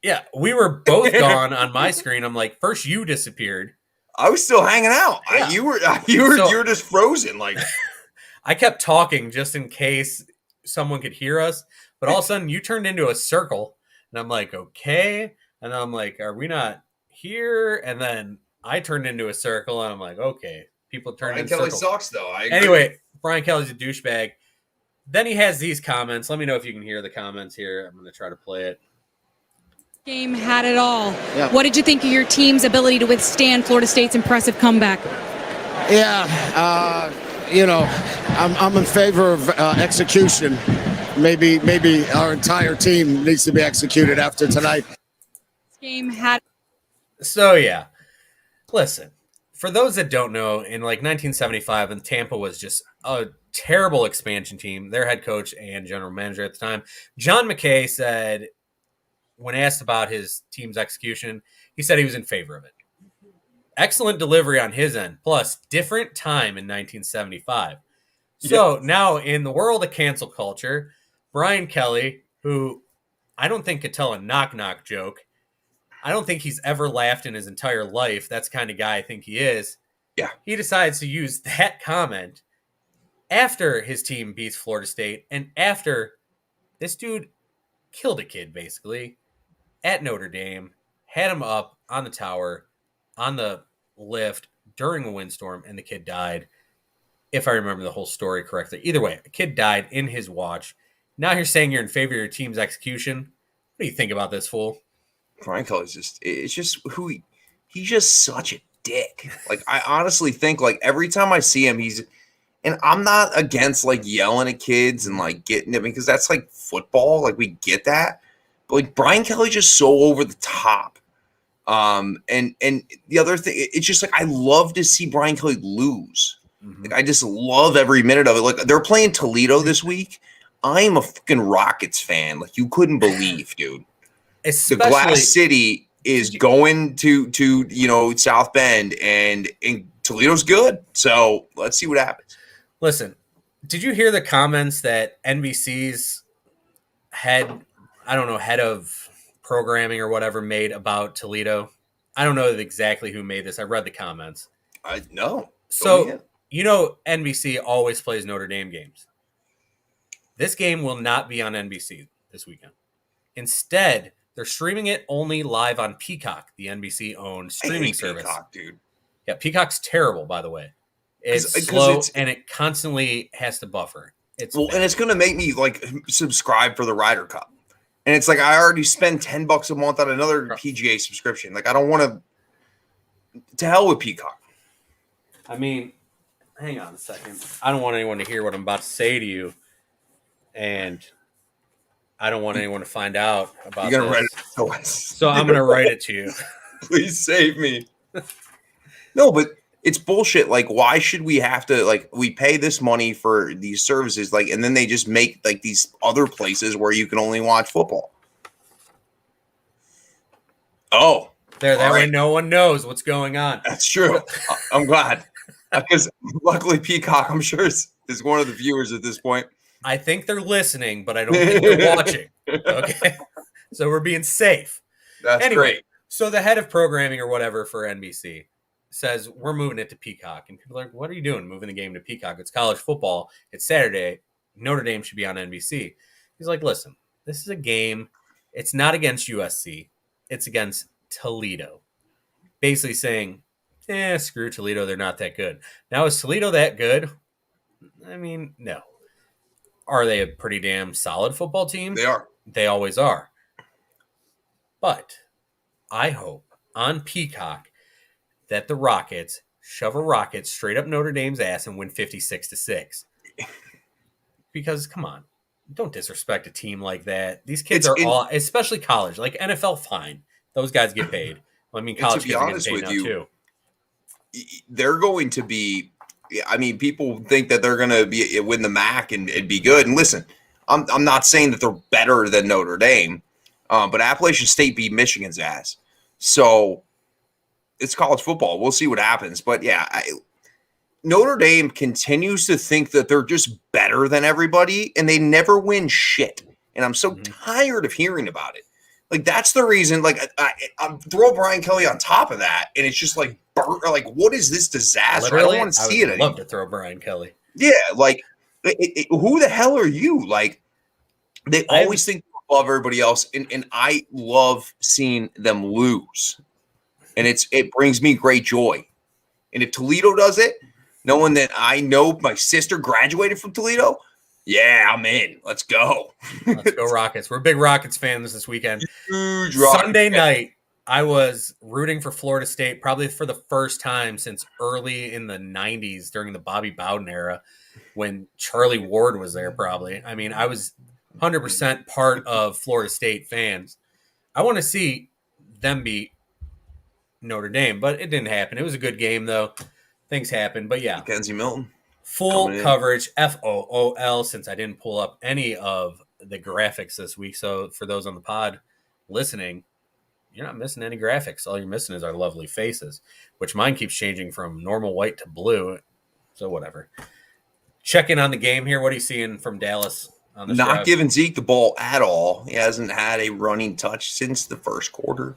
Yeah, we were both gone on my screen. I'm like, first you disappeared. I was still hanging out. Yeah. You were just frozen. Like, I kept talking just in case someone could hear us. But all of a sudden, you turned into a circle, and I'm like, okay. And then I'm like, are we not here? And then I turned into a circle, and I'm like, okay. People turned into circles. Brian Kelly sucks, though. Anyway, Brian Kelly's a douchebag. Then he has these comments. Let me know if you can hear the comments here. I'm going to try to play it. Game had it all. Yeah. What did you think of your team's ability to withstand Florida State's impressive comeback? Yeah, I'm in favor of execution. Maybe our entire team needs to be executed after tonight. This game had. So, yeah. Listen, for those that don't know, in like 1975, when Tampa was just a terrible expansion team, their head coach and general manager at the time, John McKay, said, when asked about his team's execution, he said he was in favor of it. Excellent delivery on his end, plus different time in 1975. So now in the world of cancel culture, Brian Kelly, who I don't think could tell a knock-knock joke, I don't think he's ever laughed in his entire life. That's the kind of guy I think he is. Yeah. He decides to use that comment after his team beats Florida State and after This dude killed a kid basically at Notre Dame, had him up on the tower, on the lift during a windstorm, and the kid died. If I remember the whole story correctly. Either way, a kid died in his watch. Now you're saying you're in favor of your team's execution. What do you think about this, fool? Brian Kelly's it's just who he's just such a dick. Like, I honestly think, like, every time I see him, and I'm not against, like, yelling at kids and, like, getting it, because that's, like, football. Like, we get that. But, like, Brian Kelly just so over the top. And the other thing, it's just, like, I love to see Brian Kelly lose. Mm-hmm. Like, I just love every minute of it. Like, they're playing Toledo this week. I'm a fucking Rockets fan. Like, you couldn't believe, dude. Especially, the Glass City is going to South Bend, and Toledo's good. So let's see what happens. Listen, did you hear the comments that NBC's head of programming or whatever made about Toledo? I don't know exactly who made this. I read the comments. No. So, NBC always plays Notre Dame games. This game will not be on NBC this weekend. Instead, they're streaming it only live on Peacock, the NBC-owned streaming service. Peacock, dude. Yeah, Peacock's terrible, by the way. It's slow, and it constantly has to buffer. And it's going to make me, like, subscribe for the Ryder Cup. And it's like, I already spend $10 a month on another PGA subscription. Like, I don't want to hell with Peacock. I mean, hang on a second. I don't want anyone to hear what I'm about to say to you. And I don't want anyone to find out about You're gonna this. write it to us. So I'm going to write it to you. Please save me. No, but it's bullshit. Like, why should we have to, like, we pay this money for these services, like, and then they just make, like, these other places where you can only watch football. Oh. That way no one knows what's going on. That's true. I'm glad. Because luckily Peacock, I'm sure, is one of the viewers at this point. I think they're listening, but I don't think they're watching. Okay. So we're being safe. That's great. So the head of programming or whatever for NBC says, we're moving it to Peacock. And people are like, what are you doing moving the game to Peacock? It's college football. It's Saturday. Notre Dame should be on NBC. He's like, listen, this is a game. It's not against USC. It's against Toledo. Basically saying, screw Toledo. They're not that good. Now, is Toledo that good? I mean, no. Are they a pretty damn solid football team? They are. They always are. But I hope on Peacock that the Rockets shove a rocket straight up Notre Dame's ass and win 56-6. Because, come on, don't disrespect a team like that. These kids all, especially college, like NFL, fine. Those guys get paid. Well, I mean, college kids are getting paid now, too. They're going to be, I mean, people think that they're going to win the MAC and be good. And listen, I'm not saying that they're better than Notre Dame, but Appalachian State beat Michigan's ass. So it's college football. We'll see what happens. But yeah, Notre Dame continues to think that they're just better than everybody, and they never win shit. And I'm so tired of hearing about it. Like, that's the reason. Like, I'm throw Brian Kelly on top of that, and it's just like, what is this disaster? Literally, I don't want to see it anymore. I'd love to throw Brian Kelly. Yeah, like, who the hell are you? Like, they always think they're above everybody else, and I love seeing them lose. And it brings me great joy. And if Toledo does it, knowing that I know my sister graduated from Toledo, yeah, I'm in. Let's go. Let's go Rockets. We're big Rockets fans this weekend. Huge Sunday night, I was rooting for Florida State probably for the first time since early in the 90s during the Bobby Bowden era when Charlie Ward was there probably. I mean, I was 100% part of Florida State fans. I want to see them beat Notre Dame, but it didn't happen. It was a good game, though. Things happen, but yeah. Kenzie Milton. Full coverage, FOOL, since I didn't pull up any of the graphics this week. So for those on the pod listening, you're not missing any graphics. All you're missing is our lovely faces, which mine keeps changing from normal white to blue. So whatever. Check in on the game here. What are you seeing from Dallas on the Not drive? giving Zeke the ball at all. He hasn't had a running touch since the first quarter.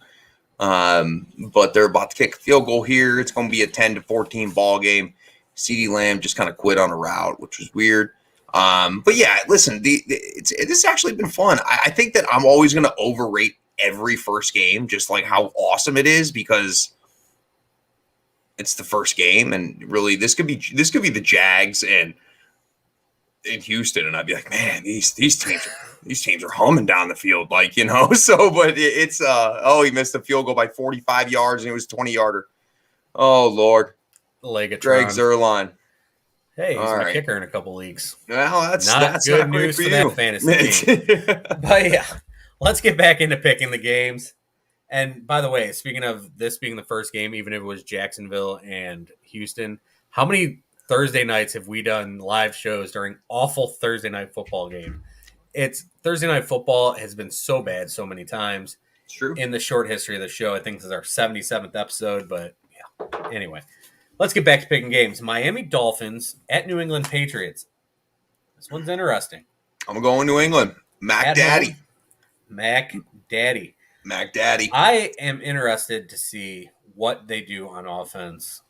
But they're about to kick a field goal here. It's going to be a 10-14 ball game. CeeDee Lamb just kind of quit on a route, which was weird. But yeah, listen, it's actually been fun. I think that I'm always going to overrate every first game, just like how awesome it is, because it's the first game, and really this could be the Jags and in Houston, and I'd be like, man, these teams are humming down the field, like, you know. So, but it's he missed a field goal by 45 yards, and it was 20-yarder. Oh Lord, Legatron. Greg Zuerlein. Hey, he's All my right. kicker in a couple leagues. Well, that's good not great news for for you. that fantasy team. But yeah, let's get back into picking the games. And by the way, speaking of this being the first game, even if it was Jacksonville and Houston, how many Thursday nights have we done live shows during awful Thursday night football game? It's Thursday night football has been so bad so many times. It's true. In the short history of the show. I think this is our 77th episode, but yeah. Anyway, let's get back to picking games. Miami Dolphins at New England Patriots. This one's interesting. I'm going New England. Mac Daddy. Mac Daddy. Mac Daddy. I am interested to see what they do on offense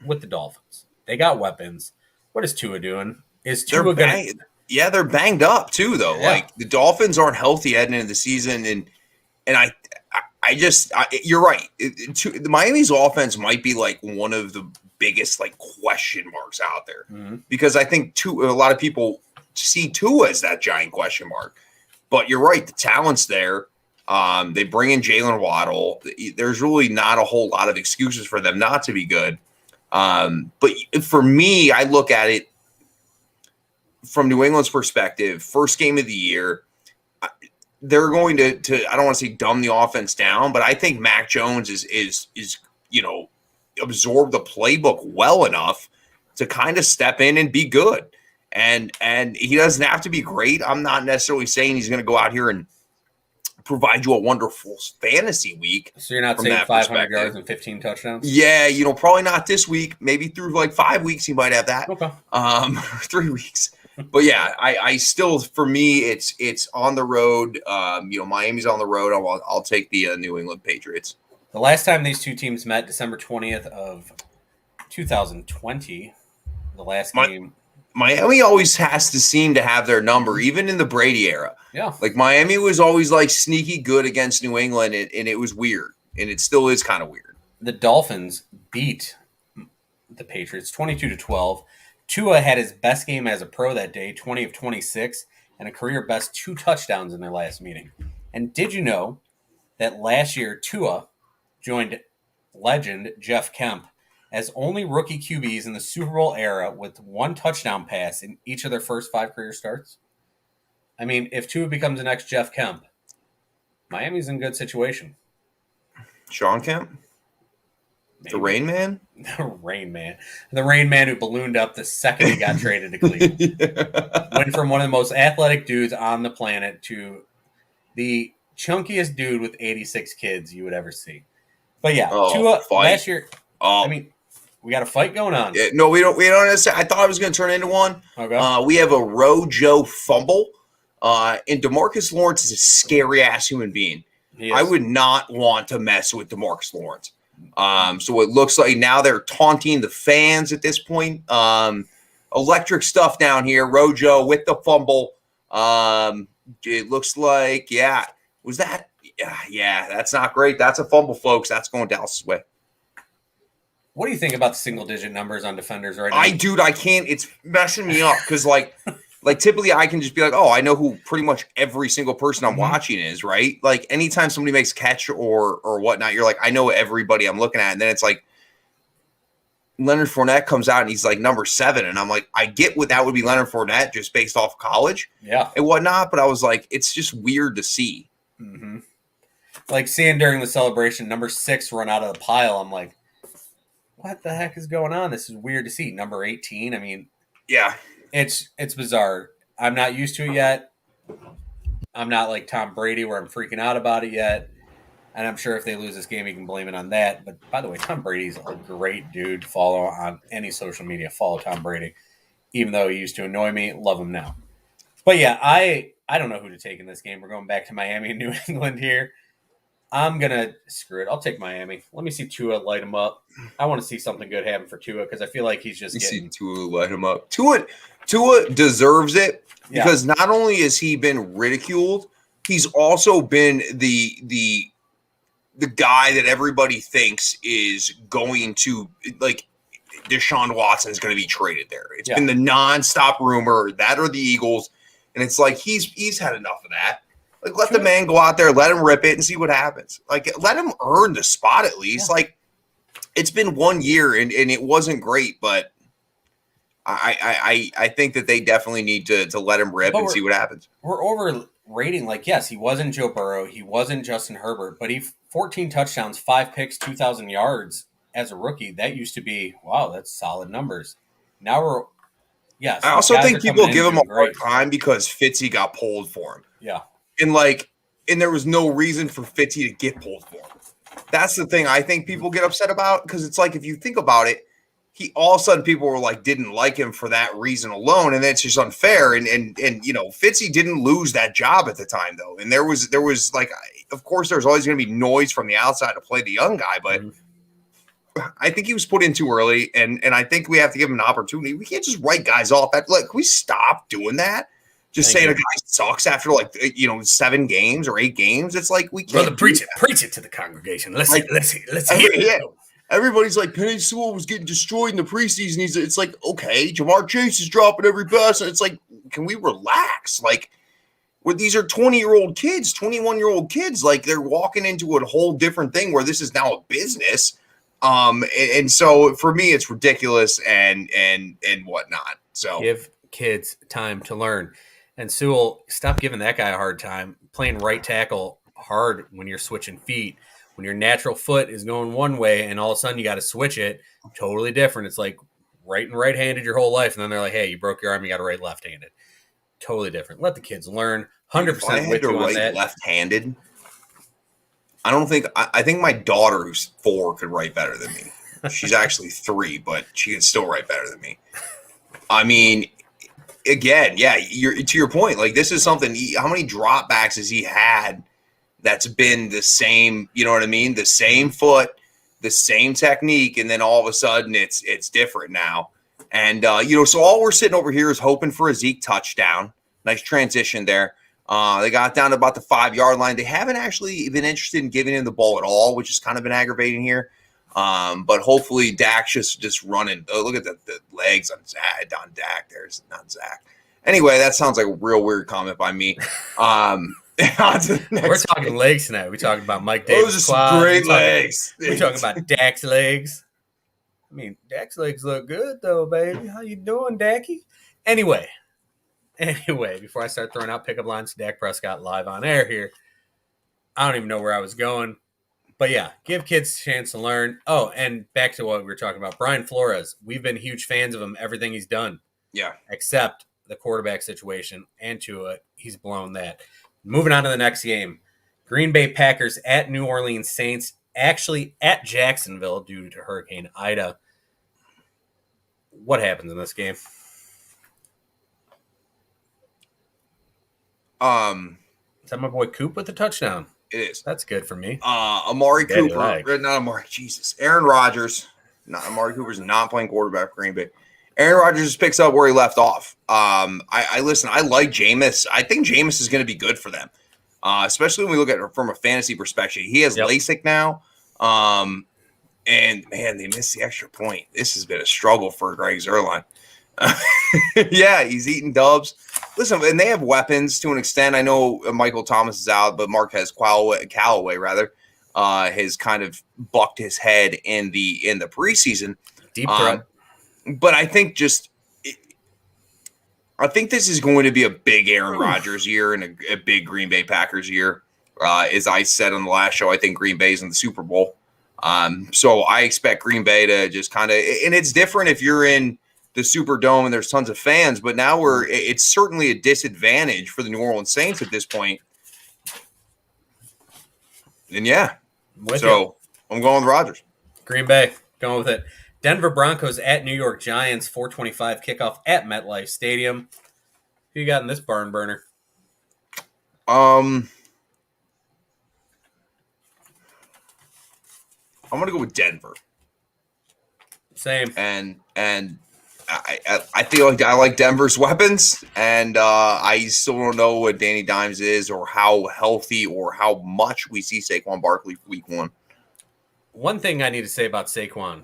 with the Dolphins. They got weapons. What is Tua doing? Is Tua going to... Yeah, they're banged up too, though. Yeah. Like, the Dolphins aren't healthy heading into the season, and you're right. The Miami's offense might be like one of the biggest like question marks out there, because I think a lot of people see Tua as that giant question mark. But you're right, the talent's there. They bring in Jalen Waddle. There's really not a whole lot of excuses for them not to be good. But for me, I look at it from New England's perspective. First game of the year, they're going to I don't want to say dumb the offense down, but I think Mac Jones is absorb the playbook well enough to kind of step in and be good. And he doesn't have to be great. I'm not necessarily saying he's going to go out here and provide you a wonderful fantasy week. So you're not saying 500 yards and 15 touchdowns? Yeah, probably not this week. Maybe through like 5 weeks he might have that. Okay. 3 weeks. But yeah, I still, for me, it's on the road. Miami's on the road. I'll take the New England Patriots. The last time these two teams met, December 20th of 2020, the last game. Miami always has to seem to have their number, even in the Brady era. Yeah. Like, Miami was always like sneaky good against New England, and it was weird. And it still is kind of weird. The Dolphins beat the Patriots 22-12. Tua had his best game as a pro that day, 20 of 26, and a career best 2 touchdowns in their last meeting. And did you know that last year Tua joined legend Jeff Kemp as only rookie QBs in the Super Bowl era with 1 touchdown pass in each of their first 5 career starts? I mean, if Tua becomes the next Jeff Kemp, Miami's in a good situation. Sean Kemp? Maybe. The Rain Man? The Rain Man. The Rain Man who ballooned up the second he got traded to Cleveland. Yeah. Went from one of the most athletic dudes on the planet to the chunkiest dude with 86 kids you would ever see. But yeah, Tua last year, I mean, we got a fight going on. No, we don't necessarily. I thought I was going to turn into one. Okay. We have a Rojo fumble. And DeMarcus Lawrence is a scary-ass human being. I would not want to mess with DeMarcus Lawrence. So it looks like now they're taunting the fans at this point. Electric stuff down here. Rojo with the fumble. It looks like, was that? Yeah, that's not great. That's a fumble, folks. That's going Dallas's way. What do you think about the single-digit numbers on defenders right now? I can't. It's messing me up because, like typically I can just be like, oh, I know who pretty much every single person I'm watching is, right? Like, anytime somebody makes a catch or whatnot, you're like, I know everybody I'm looking at. And then it's like Leonard Fournette comes out and he's like number 7. And I'm like, I get what that would be Leonard Fournette just based off college and whatnot. But I was like, it's just weird to see. Mm-hmm. Like seeing during the celebration, number 6 run out of the pile. I'm like, what the heck is going on? This is weird to see. Number 18. I mean, yeah. It's bizarre. I'm not used to it yet. I'm not like Tom Brady where I'm freaking out about it yet. And I'm sure if they lose this game, you can blame it on that. But by the way, Tom Brady's a great dude. Follow on any social media. Follow Tom Brady. Even though he used to annoy me, love him now. But yeah, I don't know who to take in this game. We're going back to Miami and New England here. I'm gonna screw it. I'll take Miami. Let me see Tua light him up. I want to see something good happen for Tua because I feel like he's just You see getting. Tua light him up. Tua deserves it Yeah. because not only has he been ridiculed, he's also been the guy that everybody thinks is going to, like, Deshaun Watson is going to be traded there. It's been the nonstop rumor that or the Eagles, and it's like he's had enough of that. Like, let the man go out there, let him rip it, and see what happens. Like, let him earn the spot at least. Yeah. Like, it's been 1 year, and it wasn't great, but I think that they definitely need to let him rip and see what happens. We're overrating. Like, yes, he wasn't Joe Burrow, he wasn't Justin Herbert, but he 14 touchdowns, 5 picks, 2,000 yards as a rookie. That used to be, wow, that's solid numbers. Now we're, yes. I also think people give him a hard time because Fitzy got pulled for him. Yeah. And there was no reason for Fitzy to get pulled for him. That's the thing I think people get upset about, because it's like, if you think about it, he all of a sudden people were like, didn't like him for that reason alone, and that's just unfair. And you know, Fitzy didn't lose that job at the time though, and there was like, of course, there's always going to be noise from the outside to play the young guy, but I think he was put in too early, and I think we have to give him an opportunity. We can't just write guys off. That, like, we stop doing that. Just saying a guy sucks after, like, 7 games or 8 games. It's like, we can't. Brother, preach it to the congregation. Let's hear it. Yeah. Everybody's like, Penei Sewell was getting destroyed in the preseason. It's like, okay, Jamar Chase is dropping every pass. And it's like, can we relax? Like, these are 20-year-old kids, 21-year-old kids. Like, they're walking into a whole different thing where this is now a business. And so for me, it's ridiculous and whatnot. So give kids time to learn. And Sewell, stop giving that guy a hard time. Playing right tackle hard when you're switching feet. When your natural foot is going one way and all of a sudden you got to switch it, totally different. It's like right and right-handed your whole life, and then they're like, hey, you broke your arm, you got to right left-handed. Totally different. Let the kids learn. 100% with you on that. Left-handed, I think my daughter, who's 4, could write better than me. She's actually 3, but she can still write better than me. I mean, again, yeah, to your point, like, this is something, how many dropbacks has he had that's been the same, you know what I mean? The same foot, the same technique, and then all of a sudden it's different now. And, so all we're sitting over here is hoping for a Zeke touchdown. Nice transition there. They got down to about the 5-yard line. They haven't actually been interested in giving him the ball at all, which has kind of been aggravating here. But hopefully Dak's just running. Oh, look at the legs on Dak. There's not Zach. Anyway, that sounds like a real weird comment by me. We're talking legs tonight. We're talking about Mike Davis' quads. Great legs. We're talking about Dak's legs. I mean, Dak's legs look good though, baby. How you doing, Dacky? Anyway, before I start throwing out pickup lines, Dak Prescott live on air here. I don't even know where I was going. But yeah, give kids a chance to learn. Oh, and back to what we were talking about. Brian Flores. We've been huge fans of him, everything he's done. Yeah. Except the quarterback situation, and Tua, he's blown that. Moving on to the next game. Green Bay Packers at New Orleans Saints, actually at Jacksonville due to Hurricane Ida. What happens in this game? Is that my boy Coop with the touchdown? It is. That's good for me. Amari Cooper, not Amari, Jesus. Aaron Rodgers, Amari Cooper's not playing quarterback for Green Bay. Aaron Rodgers just picks up where he left off. I listen. I like Jameis. I think Jameis is going to be good for them, especially when we look at it from a fantasy perspective. He has LASIK now, and man, they missed the extra point. This has been a struggle for Greg Zuerlein. Yeah, he's eating dubs. Listen, and they have weapons to an extent. I know Michael Thomas is out, but Marquez Callaway rather has kind of bucked his head in the preseason. Deep threat. But I think I think this is going to be a big Aaron Rodgers year and a big Green Bay Packers year. As I said on the last show, I think Green Bay's in the Super Bowl. So I expect Green Bay to just kind of, and it's different if you're in the Superdome and there's tons of fans, but now it's certainly a disadvantage for the New Orleans Saints at this point. And yeah, I'm going with Rodgers. Green Bay, going with it. Denver Broncos at New York Giants, 4:25 kickoff at MetLife Stadium. Who you got in this barn burner? I'm gonna go with Denver. Same. And I feel like I like Denver's weapons, and I still don't know what Danny Dimes is or how healthy or how much we see Saquon Barkley for week 1. One thing I need to say about Saquon,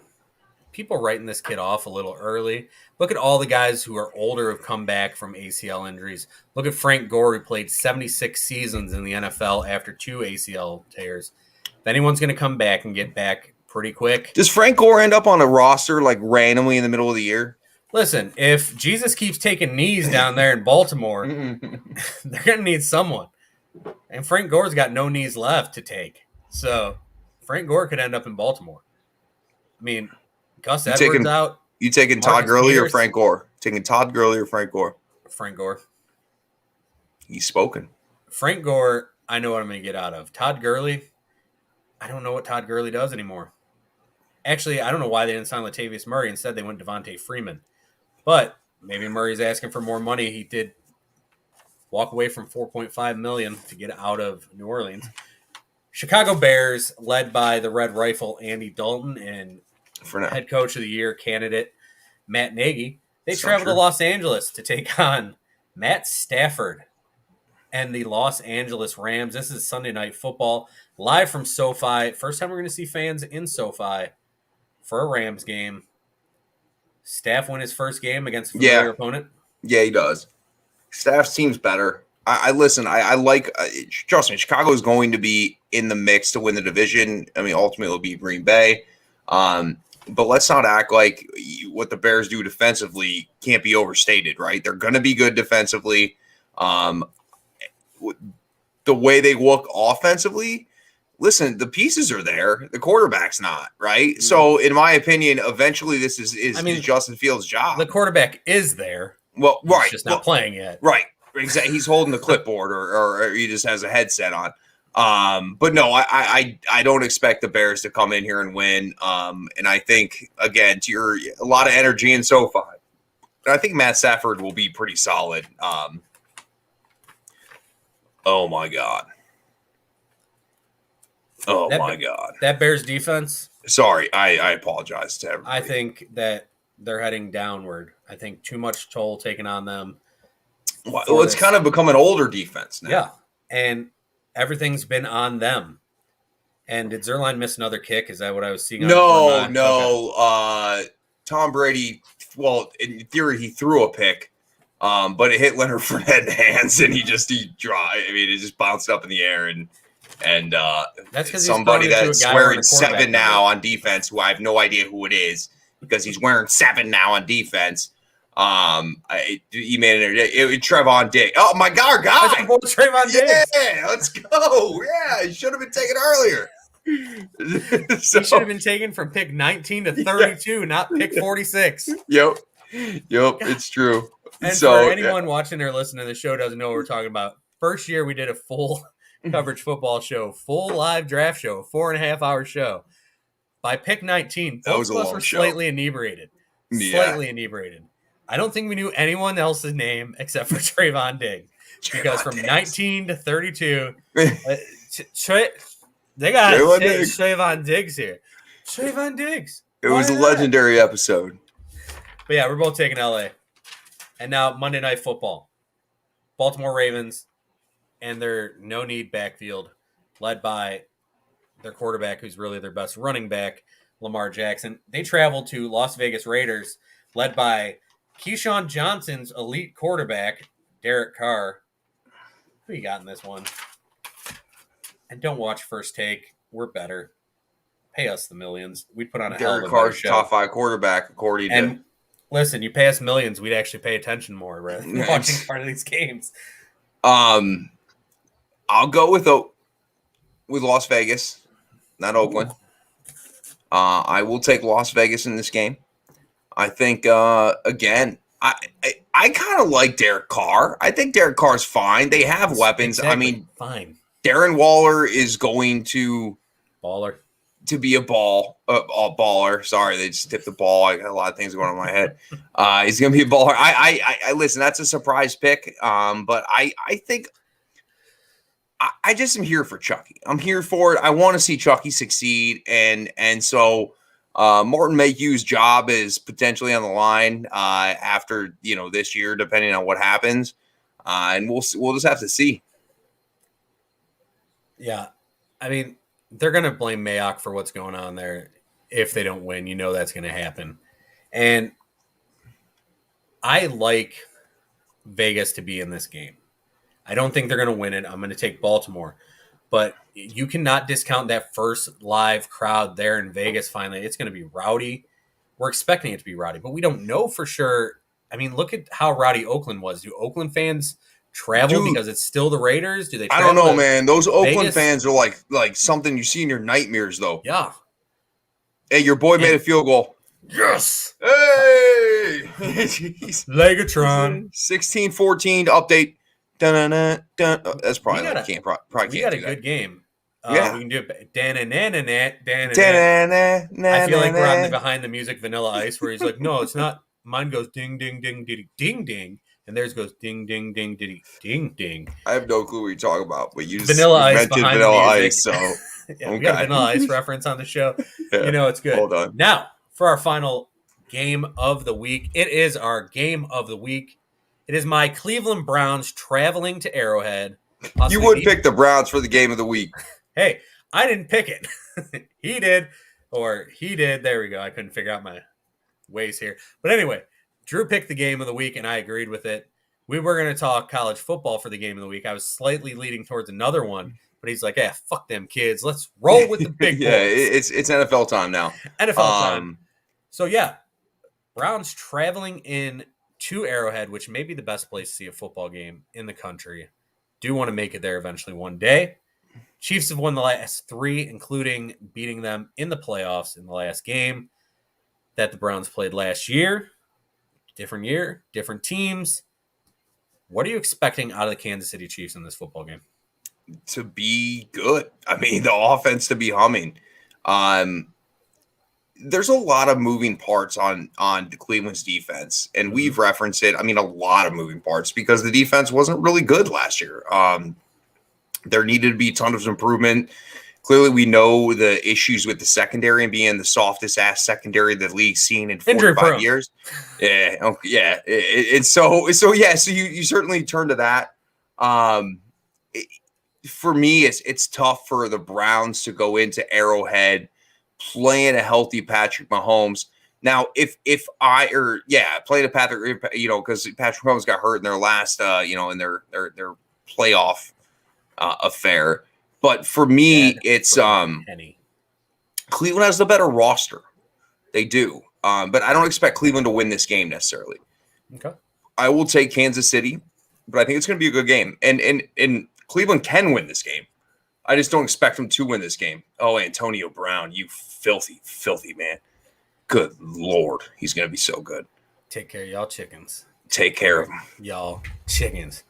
people writing this kid off a little early. Look at all the guys who are older who have come back from ACL injuries. Look at Frank Gore, who played 76 seasons in the NFL after 2 ACL tears. If anyone's going to come back and get back pretty quick. Does Frank Gore end up on a roster like randomly in the middle of the year? Listen, if Jesus keeps taking knees down there in Baltimore, they're going to need someone. And Frank Gore's got no knees left to take. So Frank Gore could end up in Baltimore. I mean, Gus Edwards out. You taking Todd Marcus Gurley Peters. or Frank Gore? Taking Todd Gurley or Frank Gore? Frank Gore. He's spoken. Frank Gore, I know what I'm going to get out of. Todd Gurley, I don't know what Todd Gurley does anymore. Actually, I don't know why they didn't sign Latavius Murray. Instead, they went Devontae Freeman. But maybe Murray's asking for more money. He did walk away from $4.5 million to get out of New Orleans. Chicago Bears, led by the Red Rifle Andy Dalton and For now. head coach of the year candidate Matt Nagy, they So traveled true. to Los Angeles to take on Matt Stafford and the Los Angeles Rams. This is Sunday Night Football, live from SoFi. First time we're going to see fans in SoFi for a Rams game. Staff win his first game against a familiar opponent. Yeah, he does. Staff seems better. I listen. I like. Trust me, Chicago is going to be in the mix to win the division. I mean, ultimately, it'll be Green Bay. But let's not act like what the Bears do defensively can't be overstated, right? They're going to be good defensively. The way they look offensively, listen, the pieces are there. The quarterback's not, right? Mm-hmm. So, in my opinion, eventually this is Justin Fields' job. The quarterback is there. Well, He's right. just not playing yet. Right. Exactly. He's holding the clipboard or he just has a headset on. But no, I don't expect the Bears to come in here and win. And I think, again, a lot of energy in SoFi. And I think Matt Stafford will be pretty solid. Oh, my God. Oh, my God. That Bears defense, Sorry. I apologize to everybody. I think that they're heading downward. I think too much toll taken on them. Well, it's kind of become an older defense now. Yeah. And everything's been on them. And did Zerline miss another kick? Is that what I was seeing? No. Okay. Tom Brady, well, in theory, he threw a pick, but it hit Leonard Fournette in the hands, and it just bounced up in the air, and That's because somebody that's wearing 7 now on. on defense, who I have no idea who it is, because he's wearing 7 now on defense. He made it. Trevon Diggs. Oh my God, guy! That's your boy Trayvon Diggs. Yeah, let's go. Yeah, he should have been taken earlier. He should have been taken from pick 19 to 32, not pick 46. Yep, it's true. And So, for anyone watching or listening to the show doesn't know what we're talking about, first year we did a full coverage football show, full live draft show, 4.5-hour show. By pick 19, That both was a of us long were show. slightly inebriated. Yeah. Slightly inebriated. I don't think we knew anyone else's name except for Trayvon Diggs. Because from 19 to 32, they got Trayvon Diggs. Trayvon Diggs here. Trayvon Diggs. It was a Why not? legendary episode. But yeah, we're both taking LA. And now Monday Night Football. Baltimore Ravens and their no-need backfield led by their quarterback, who's really their best running back, Lamar Jackson. They traveled to Las Vegas Raiders led by Keyshawn Johnson's elite quarterback, Derek Carr. Who you got in this one? And don't watch First Take. We're better. Pay us the millions. We'd put on a hell of Derek a better Carr's show. top 5 quarterback, according to. And listen, you pay us millions, we'd actually pay attention more rather than watching part of these games. I'll go with Las Vegas, not Oakland. I will take Las Vegas in this game. I think again, I kind of like Derek Carr. I think Derek Carr's fine. They have weapons. Exactly. I mean, Fine. Darren Waller is going to Baller. be a baller. Sorry, they just tipped the ball. I got a lot of things going on in my head. He's going to be a baller. I listen. That's a surprise pick. But I think I just am here for Chucky. I'm here for it. I want to see Chucky succeed, and so Martin Mayhew's job is potentially on the line after this year, depending on what happens, and we'll just have to see. Yeah, I mean, they're going to blame Mayock for what's going on there if they don't win. That's going to happen, and I like Vegas to be in this game. I don't think they're going to win it. I'm going to take Baltimore. But you cannot discount that first live crowd there in Vegas finally. It's going to be rowdy. We're expecting it to be rowdy, but we don't know for sure. I mean, look at how rowdy Oakland was. Do Oakland fans travel because it's still the Raiders? Do they travel? I don't know, man. Those Oakland Vegas? fans are like something you see in your nightmares, though. Yeah. Hey, your boy made a field goal. Yes. Hey! Legatron. 16-14 update. Dun, dun. Oh, that's probably We got can't probably We can't got a do that. good game. Yeah. We can do it. I I feel like we're on the behind the music Vanilla Ice where he's like, no, it's not. Mine goes ding, ding, ding, diddy, ding, ding. And theirs goes ding, ding, ding, diddy, ding, ding. I have no clue what you're talking about, but you just Vanilla Ice mentioned behind Vanilla the music. Ice, so Yeah, we got a Vanilla Ice reference on the show. yeah. It's good. Hold on. Now, for our final game of the week, it is our game of the week. It is my Cleveland Browns traveling to Arrowhead. You would pick the Browns for the game of the week. Hey, I didn't pick it. He did. There we go. I couldn't figure out my ways here. But anyway, Drew picked the game of the week, and I agreed with it. We were going to talk college football for the game of the week. I was slightly leading towards another one, but he's like, fuck them kids. Let's roll with the big boys. Yeah, it's NFL time now. NFL time. So, yeah, Browns traveling in to Arrowhead, which may be the best place to see a football game in the country. Do want to make it there eventually one day. Chiefs have won the last 3, including beating them in the playoffs in the last game that the Browns played last year. Different year, different teams. What are you expecting out of the Kansas City Chiefs in this football game? To be good. I mean, the offense to be humming. There's a lot of moving parts on Cleveland's defense, and we've referenced it. I mean, a lot of moving parts because the defense wasn't really good last year. There needed to be a ton of improvement. Clearly, we know the issues with the secondary and being the softest ass secondary the league's seen in 45 years. Yeah, yeah. And so you certainly turn to that. For me, it's tough for the Browns to go into Arrowhead playing a healthy Patrick Mahomes. Now, playing a Patrick, because Patrick Mahomes got hurt in their last, in their playoff affair. But for me, it's Cleveland has the better roster. They do. But I don't expect Cleveland to win this game necessarily. Okay. I will take Kansas City, but I think it's going to be a good game. And Cleveland can win this game. I just don't expect them to win this game. Oh, Antonio Brown, you filthy, filthy man. Good Lord. He's going to be so good. Take care of y'all chickens. Take care of them. Y'all chickens.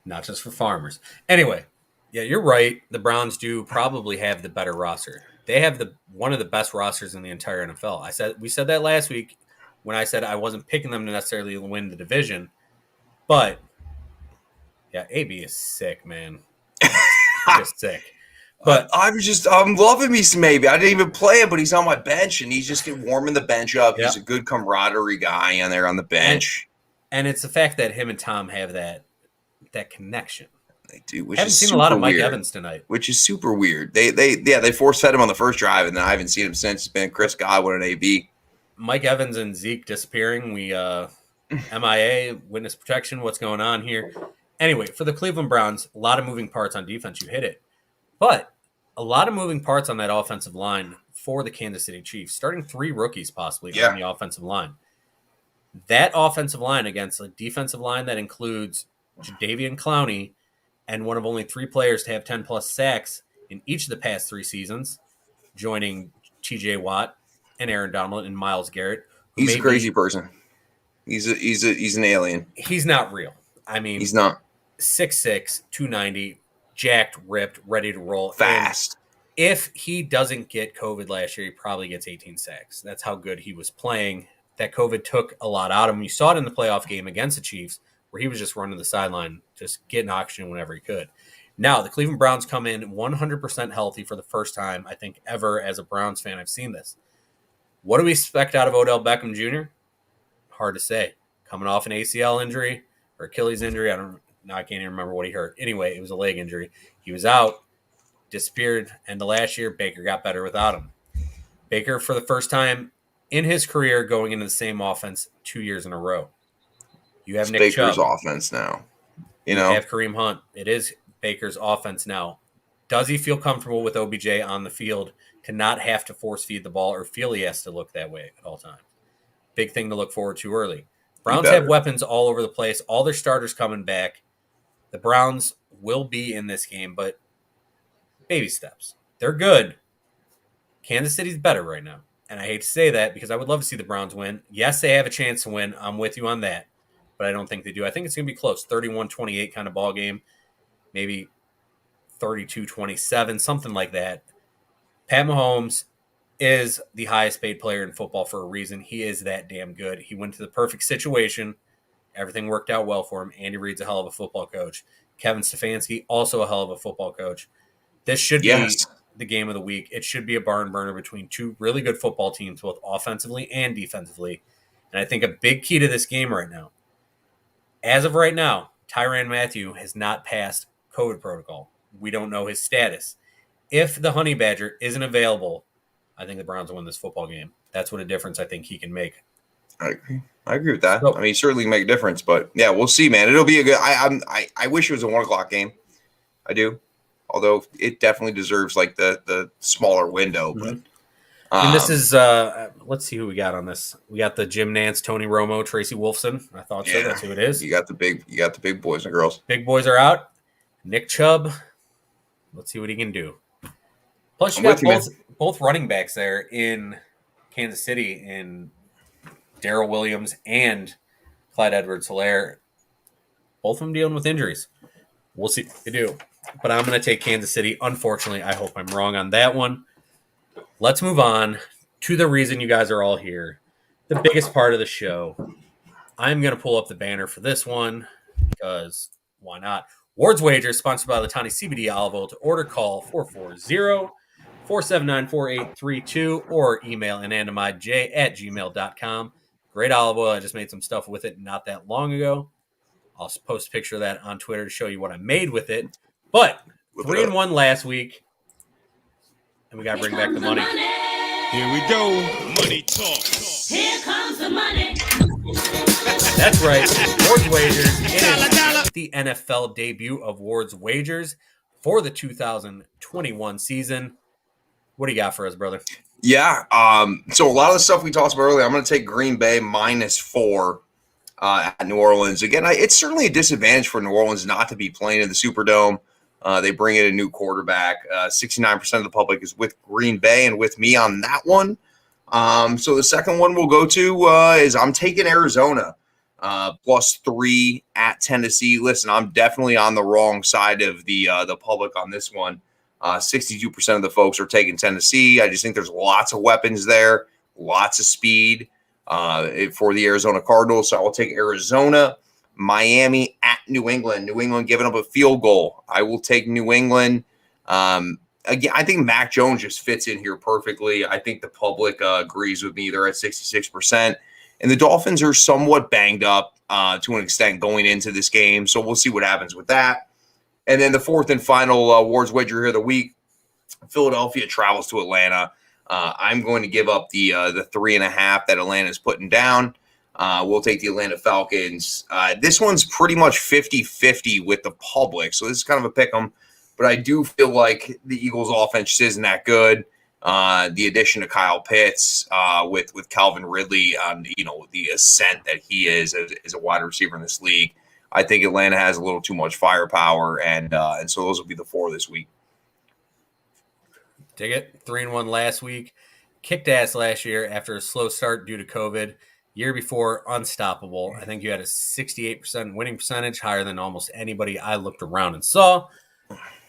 Not just for farmers. Anyway, yeah, you're right. The Browns do probably have the better roster. They have one of the best rosters in the entire NFL. We said that last week when I said I wasn't picking them to necessarily win the division. But, yeah, AB is sick, man. He's just sick. But I'm loving me some AB. I didn't even play him, but he's on my bench, and he's just warming the bench up. Yep. He's a good camaraderie guy on there on the bench. And it's the fact that him and Tom have that connection. They do. I haven't seen a lot of Mike Evans tonight, which is super weird. They force fed him on the first drive, and then I haven't seen him since. It's been Chris Godwin and AB. Mike Evans and Zeke disappearing. We MIA, witness protection. What's going on here? Anyway, for the Cleveland Browns, a lot of moving parts on defense. You hit it. But a lot of moving parts on that offensive line for the Kansas City Chiefs, starting 3 rookies possibly on the offensive line. That offensive line against a defensive line that includes Jadeveon Clowney and one of only 3 players to have 10-plus sacks in each of the past 3 seasons, joining T.J. Watt and Aaron Donald and Myles Garrett. He's a crazy person. He's an alien. He's not real. I mean, he's not. 6'6", 290, jacked, ripped, ready to roll. Fast. And if he doesn't get COVID last year, he probably gets 18 sacks. That's how good he was playing. That COVID took a lot out of him. You saw it in the playoff game against the Chiefs, where he was just running the sideline, just getting oxygen whenever he could. Now, the Cleveland Browns come in 100% healthy for the first time, I think, ever as a Browns fan. I've seen this. What do we expect out of Odell Beckham Jr.? Hard to say. Coming off an ACL injury or Achilles injury. I can't even remember what he hurt. Anyway, it was a leg injury. He was out, disappeared, and the last year, Baker got better without him. Baker, for the first time in his career, going into the same offense 2 years in a row. You have Nick Baker's Chubb. offense now. You have Kareem Hunt. It is Baker's offense now. Does he feel comfortable with OBJ on the field to not have to force feed the ball or feel he has to look that way at all times? Big thing to look forward to early. Browns have weapons all over the place. All their starters coming back. The Browns will be in this game, but baby steps. They're good. Kansas City's better right now. And I hate to say that because I would love to see the Browns win. Yes, they have a chance to win. I'm with you on that. But I don't think they do. I think it's going to be close. 31-28 kind of ball game. Maybe 32-27, something like that. Pat Mahomes is the highest paid player in football for a reason. He is that damn good. He went to the perfect situation. Everything worked out well for him. Andy Reid's a hell of a football coach. Kevin Stefanski, also a hell of a football coach. This should be the game of the week. It should be a barn burner between two really good football teams, both offensively and defensively. And I think a big key to this game right now, as of right now, Tyrann Mathieu has not passed COVID protocol. We don't know his status. If the Honey Badger isn't available, I think the Browns will win this football game. That's what a difference I think he can make. I agree with that. I mean, certainly make a difference, but yeah, we'll see, man. It'll be a good. I wish it was a 1:00 game. I do, although it definitely deserves like the smaller window. But and this is let's see who we got on this. We got the Jim Nance, Tony Romo, Tracy Wolfson. I thought so. That's who it is. You got the big boys and girls. Big boys are out. Nick Chubb. Let's see what he can do. Plus, you got both running backs there in Kansas City in Darrell Williams and Clyde Edwards-Helaire. Both of them dealing with injuries. We'll see what they do. But I'm going to take Kansas City. Unfortunately, I hope I'm wrong on that one. Let's move on to the reason you guys are all here. The biggest part of the show. I'm going to pull up the banner for this one because why not? Ward's Wagers, sponsored by Latani CBD Olive Oil. To order, call 440-479-4832 or email anandamidej@gmail.com. Great olive oil. I just made some stuff with it not that long ago. I'll post a picture of that on Twitter to show you what I made with it. But 3-1 last week. And we got to bring back the money. Here we go. Money talk. Here comes the money. That's right. Ward's Wagers. It is the NFL debut of Ward's Wagers for the 2021 season. What do you got for us, brother? Yeah. So a lot of the stuff we talked about earlier, I'm going to take Green Bay -4 at New Orleans. Again, it's certainly a disadvantage for New Orleans not to be playing in the Superdome. They bring in a new quarterback. 69% of the public is with Green Bay and with me on that one. So the second one we'll go to is I'm taking Arizona +3 at Tennessee. Listen, I'm definitely on the wrong side of the public on this one. 62% of the folks are taking Tennessee. I just think there's lots of weapons there, lots of speed for the Arizona Cardinals. So I will take Arizona. Miami at New England. New England giving up a field goal. I will take New England. Again, I think Mac Jones just fits in here perfectly. I think the public agrees with me. They're at 66%. And the Dolphins are somewhat banged up to an extent going into this game. So we'll see what happens with that. And then the fourth and final Ward's Wager here of the week. Philadelphia travels to Atlanta. I'm going to give up the 3.5 that Atlanta is putting down. We'll take the Atlanta Falcons. This one's pretty much 50-50 with the public. So this is kind of a pick 'em. But I do feel like the Eagles' offense isn't that good. The addition of Kyle Pitts with Calvin Ridley on the ascent that he is as a wide receiver in this league. I think Atlanta has a little too much firepower, and so those will be the 4 this week. Take it. 3-1 last week. Kicked ass last year after a slow start due to COVID. Year before, unstoppable. I think you had a 68% winning percentage, higher than almost anybody I looked around and saw.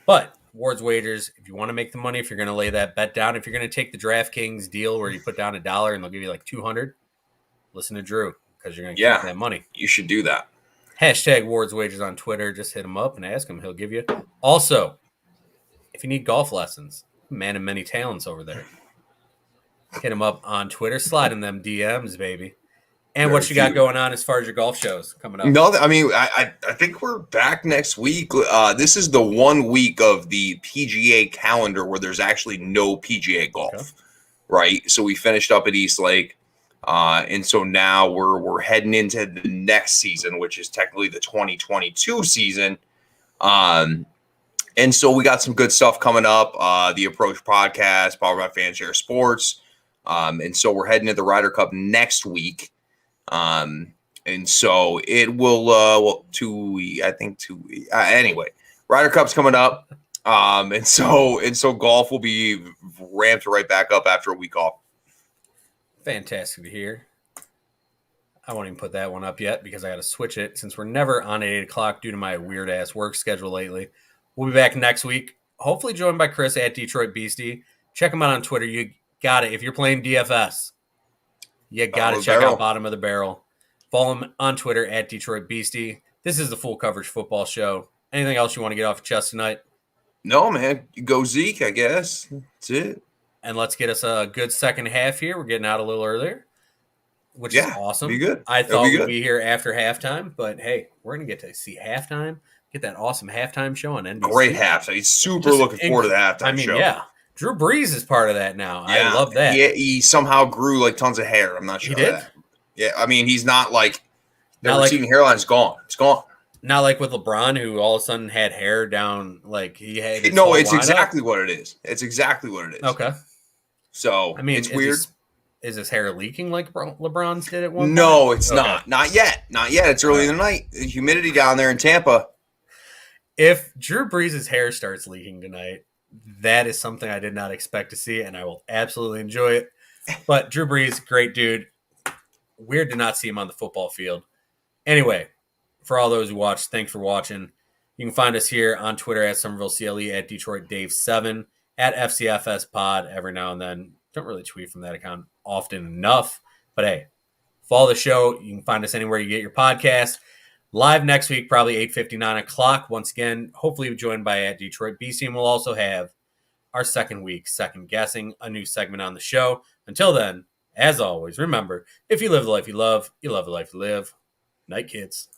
But Ward's Wagers, if you want to make the money, if you're going to lay that bet down, if you're going to take the DraftKings deal where you put down $1 and they'll give you like $200, listen to Drew because you're going to keep that money. You should do that. Hashtag Ward's Wages on Twitter. Just hit him up and ask him. He'll give you. Also, if you need golf lessons, man of many talents over there. Hit him up on Twitter. Slide in them DMs, baby. And what you got going on as far as your golf shows coming up? No, I mean, I think we're back next week. This is the 1 week of the PGA calendar where there's actually no PGA golf, right? So we finished up at East Lake, and so now we're heading into the next season, which is technically the 2022 season. And so we got some good stuff coming up. The Approach podcast, powered by Fanshare Sports, and so we're heading to the Ryder Cup next week. And so it will, 2 weeks, I think 2 weeks. Anyway, Ryder Cup's coming up. And so golf will be ramped right back up after a week off. Fantastic to hear. I won't even put that one up yet because I got to switch it since we're never on at 8 o'clock due to my weird ass work schedule lately. We'll be back next week. Hopefully joined by Chris at Detroit Beastie. Check him out on Twitter. You got it. If you're playing DFS, you got to check out Bottom of the Barrel. Follow him on Twitter at Detroit Beastie. This is the Full Coverage Football Show. Anything else you want to get off your chest tonight? No, man. Go Zeke, I guess. That's it. And let's get us a good second half here. We're getting out a little earlier, which is awesome. Be good. I thought we'd be here after halftime, but hey, we're going to get to see halftime. Get that awesome halftime show on NBC. Great halftime. He's super looking forward to the halftime show. Yeah. Drew Brees is part of that now. Yeah. I love that. Yeah, he somehow grew like tons of hair. I'm not sure. He did? That. Yeah, I mean, he's not like the receding hairline's gone. It's gone. Not like with LeBron, who all of a sudden had hair down, like he had. No, it's exactly what it is. It's exactly what it is. Okay. So I mean, it's weird. Is his hair leaking like LeBron's did at one point? No, it's not. Not yet. Not yet. It's early in the night. The humidity down there in Tampa. If Drew Brees' hair starts leaking tonight, that is something I did not expect to see, and I will absolutely enjoy it. But Drew Brees, great dude. Weird to not see him on the football field. Anyway, for all those who watched, thanks for watching. You can find us here on Twitter at Somerville CLE, at Detroit Dave 7, at FCFS Pod every now and then. Don't really tweet from that account often enough. But hey, follow the show. You can find us anywhere you get your podcast. Live next week, probably 8:50, 9 o'clock. Once again, hopefully joined by at Detroit BC. And we'll also have our second week, Second Guessing, a new segment on the show. Until then, as always, remember, if you live the life you love the life you live. Night, kids.